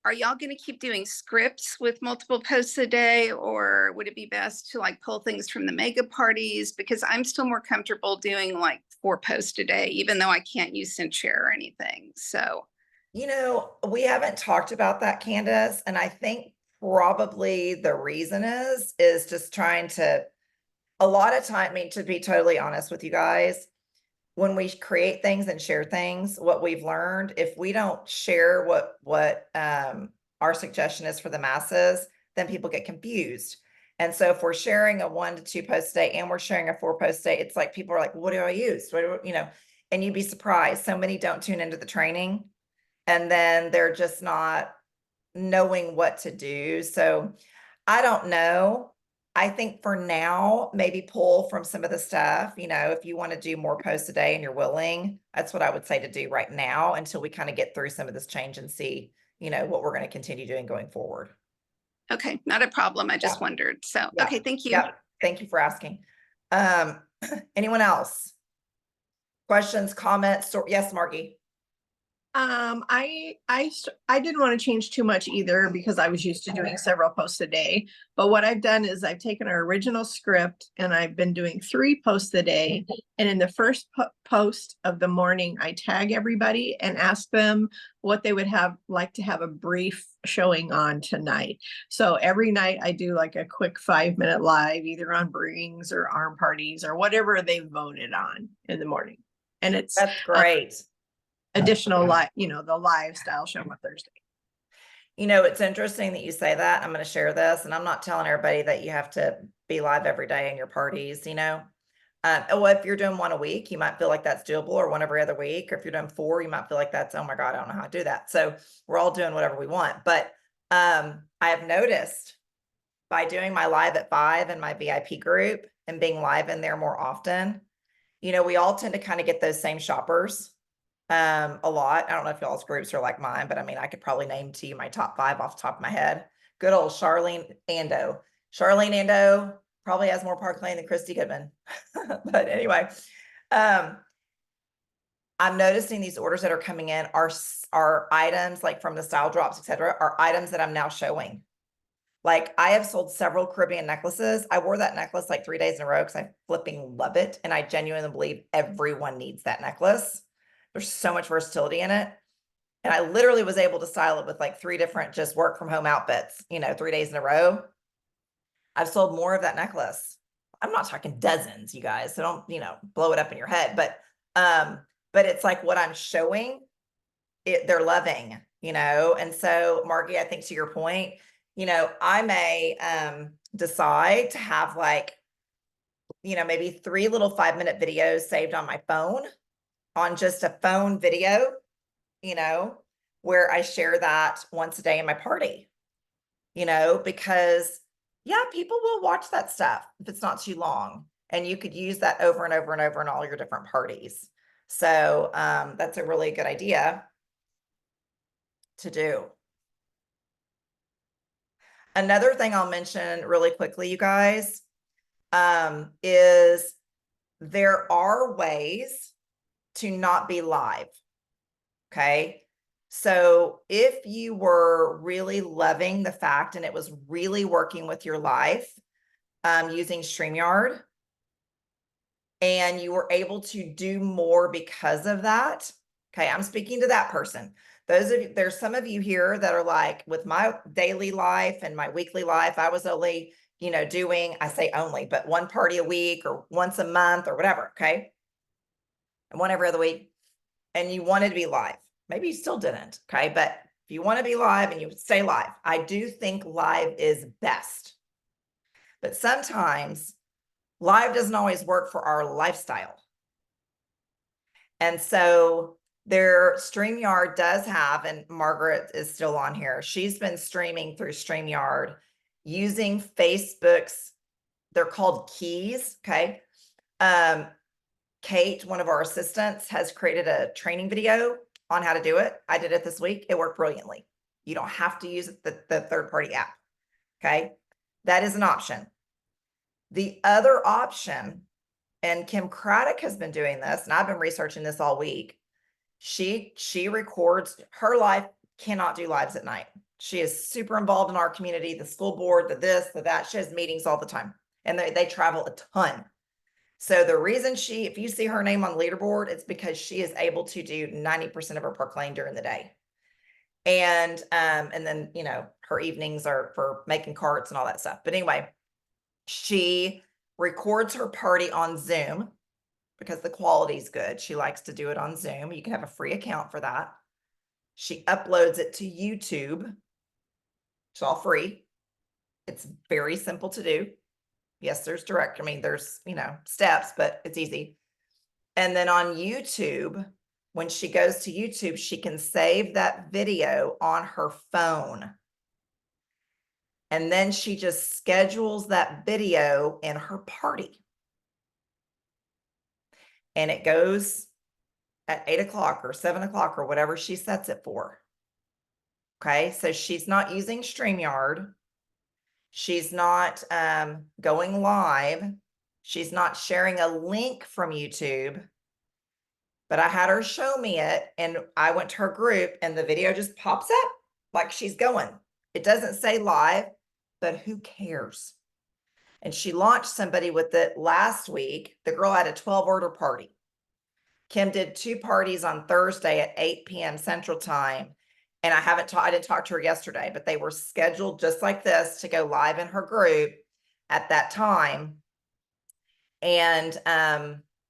Are y'all going to keep doing scripts with multiple posts a day, or would it be best to like pull things from the mega parties? Because I'm still more comfortable doing like 4 posts a day, even though I can't use Send Share or anything. So, We haven't talked about that, Candace, and I think probably the reason is just trying to, a lot of time, I mean, to be totally honest with you guys, when we create things and share things, what we've learned, if we don't share what our suggestion is for the masses, then people get confused. And so if we're sharing a 1 to 2 posts a day and we're sharing a 4 posts a day, it's like people are like, what do I use? And you'd be surprised. So many don't tune into the training and then they're just not knowing what to do. So I don't know. I think for now, maybe pull from some of the stuff, if you want to do more posts a day and you're willing, that's what I would say to do right now until we kind of get through some of this change and see, what we're going to continue doing going forward. okay, not a problem. I just Yeah. wondered. So, Yeah. okay, thank you. Yeah. Thank you for asking. Anyone else? Questions, comments? Yes, Margie. I didn't want to change too much either because I was used to doing several posts a day. But what I've done is I've taken our original script and I've been doing 3 posts a day. And in the first post of the morning, I tag everybody and ask them what they would like to have a brief showing on tonight. So every night I do like a quick 5-minute live, either on brings or arm parties or whatever they voted on in the morning. And it's That's great. additional the live style show on Thursday. It's interesting that you say that. I'm going to share this, and I'm not telling everybody that you have to be live every day in your parties, well, if you're doing 1 a week, you might feel like that's doable, or 1 every other week. Or if you're doing 4, you might feel like that's, oh my God, I don't know how to do that. So we're all doing whatever we want. But I have noticed by doing my live at 5 in my VIP group and being live in there more often, we all tend to kind of get those same shoppers. A lot. I don't know if y'all's groups are like mine, but I mean, I could probably name to you my top 5 off the top of my head. Good old Charlene Ando. Charlene Ando probably has more park lane than Christy Goodman. But anyway, I'm noticing these orders that are coming in are items like from the style drops, etc., are items that I'm now showing. Like I have sold several Caribbean necklaces. I wore that necklace like 3 days in a row because I flipping love it. And I genuinely believe everyone needs that necklace. There's so much versatility in it. And I literally was able to style it with like 3 different just work from home outfits, 3 days in a row. I've sold more of that necklace. I'm not talking dozens, you guys. So don't, blow it up in your head. But it's like what I'm showing, they're loving. And so Margie, I think to your point, I may decide to have like, maybe 3 little 5-minute videos saved on my phone, on just a phone video, where I share that once a day in my party, because yeah, people will watch that stuff if it's not too long, and you could use that over and over and over in all your different parties. So that's a really good idea to do. Another thing I'll mention really quickly, you guys, is there are ways to not be live. Okay. So if you were really loving the fact and it was really working with your life, using StreamYard, and you were able to do more because of that. Okay, I'm speaking to that person. Those of you, there's some of you here that are like, with my daily life and my weekly life, I was only, doing, I say only, but 1 party a week or once a month or whatever. Okay. And 1 every other week. And you wanted to be live. Maybe you still didn't. Okay. But if you want to be live and you stay live, I do think live is best. But sometimes live doesn't always work for our lifestyle. And so their StreamYard does have, and Margaret is still on here, she's been streaming through StreamYard using Facebook's, they're called keys. Okay. Kate, one of our assistants, has created a training video on how to do it. I did it this week. It worked brilliantly. You don't have to use the third-party app. Okay. That is an option. The other option, and Kim Craddock has been doing this, and I've been researching this all week. She records her life, cannot do lives at night. She is super involved in our community, the school board, the this, the that. She has meetings all the time, and they travel a ton. So the reason if you see her name on the leaderboard, it's because she is able to do 90% of her park lane during the day. And then, her evenings are for making carts and all that stuff. But anyway, she records her party on Zoom because the quality is good. She likes to do it on Zoom. You can have a free account for that. She uploads it to YouTube. It's all free. It's very simple to do. Yes, there's there's, steps, but it's easy. And then on YouTube, when she goes to YouTube, she can save that video on her phone. And then she just schedules that video in her party. And it goes at 8 o'clock or 7 o'clock or whatever she sets it for. Okay, so she's not using StreamYard. She's not going live. She's not sharing a link from YouTube. But I had her show me it, and I went to her group, and the video just pops up like she's going. It doesn't say live, but who cares? And she launched somebody with it last week. The girl had a 12-order party. Kim did 2 parties on Thursday at 8 p.m. Central Time. And I didn't talk to her yesterday, but they were scheduled just like this to go live in her group at that time. And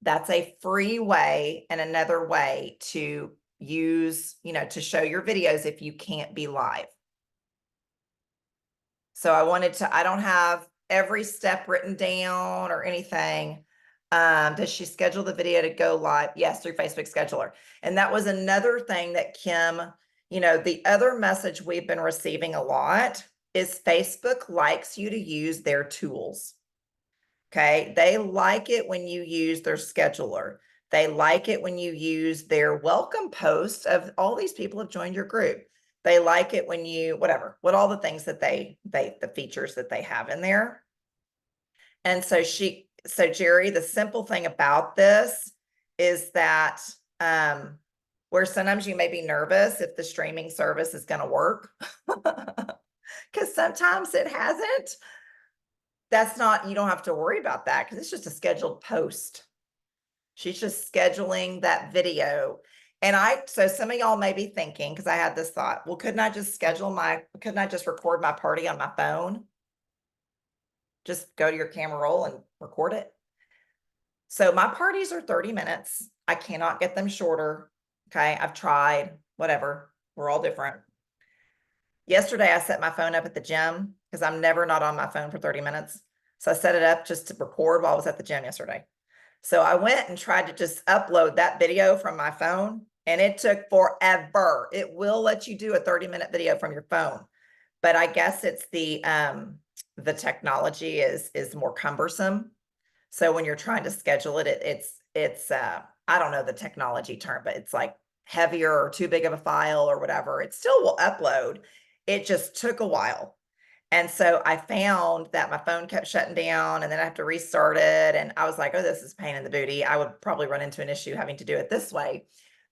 that's a free way and another way to use, to show your videos if you can't be live. So I don't have every step written down or anything. Does she schedule the video to go live? Yes, through Facebook Scheduler. And that was another thing that Kim, the other message we've been receiving a lot is Facebook likes you to use their tools. Okay. They like it when you use their scheduler. They like it when you use their welcome post of all these people have joined your group. They like it when what all the things that the features that they have in there. And so Jerry, the simple thing about this is that, where sometimes you may be nervous if the streaming service is going to work, because sometimes it hasn't. You don't have to worry about that because it's just a scheduled post. She's just scheduling that video. And so some of y'all may be thinking, because I had this thought, well, couldn't I just record my party on my phone? Just go to your camera roll and record it. So my parties are 30 minutes. I cannot get them shorter. Okay. I've tried, whatever. We're all different. Yesterday, I set my phone up at the gym because I'm never not on my phone for 30 minutes. So I set it up just to record while I was at the gym yesterday. So I went and tried to just upload that video from my phone, and it took forever. It will let you do a 30-minute video from your phone, but I guess it's the technology is more cumbersome. So when you're trying to schedule it, it's I don't know the technology term, but it's like heavier or too big of a file or whatever. It still will upload. It just took a while. And so I found that my phone kept shutting down, and then I have to restart it. And I was like, oh, this is a pain in the booty. I would probably run into an issue having to do it this way.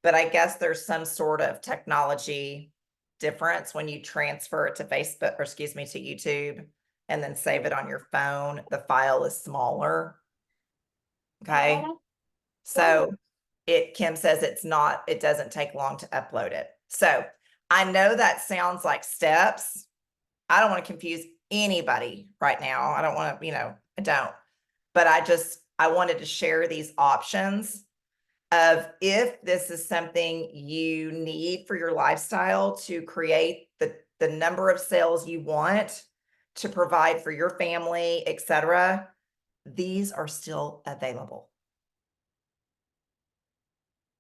But I guess there's some sort of technology difference when you transfer it to Facebook, or excuse me, to YouTube, and then save it on your phone. The file is smaller. Okay. So Kim says it doesn't take long to upload it. So I know that sounds like steps. I don't want to confuse anybody right now. I don't want to, I don't, but I wanted to share these options of if this is something you need for your lifestyle to create the number of sales you want to provide for your family, etc. These are still available.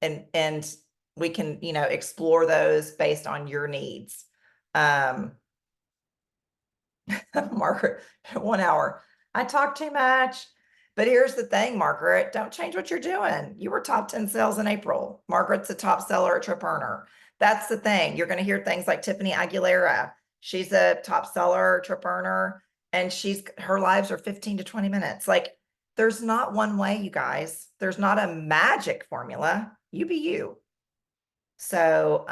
And we can, explore those based on your needs. Margaret, 1 hour. I talk too much. But here's the thing, Margaret, don't change what you're doing. You were top 10 sales in April. Margaret's a top seller entrepreneur. That's the thing. You're going to hear things like Tiffany Aguilera. She's a top seller entrepreneur, and her lives are 15 to 20 minutes. Like, there's not one way, you guys. There's not a magic formula. You be you. So,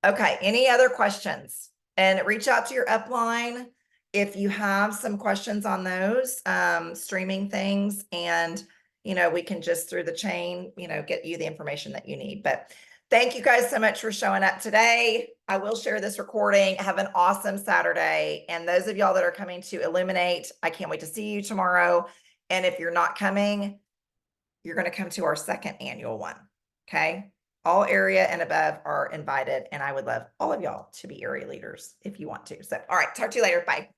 okay. Any other questions? And reach out to your upline if you have some questions on those streaming things, and we can just through the chain, get you the information that you need. But thank you guys so much for showing up today. I will share this recording. Have an awesome Saturday. And those of y'all that are coming to Illuminate, I can't wait to see you tomorrow. And if you're not coming, you're going to come to our second annual one. Okay. All area and above are invited, and I would love all of y'all to be area leaders if you want to. So, all right, talk to you later. Bye.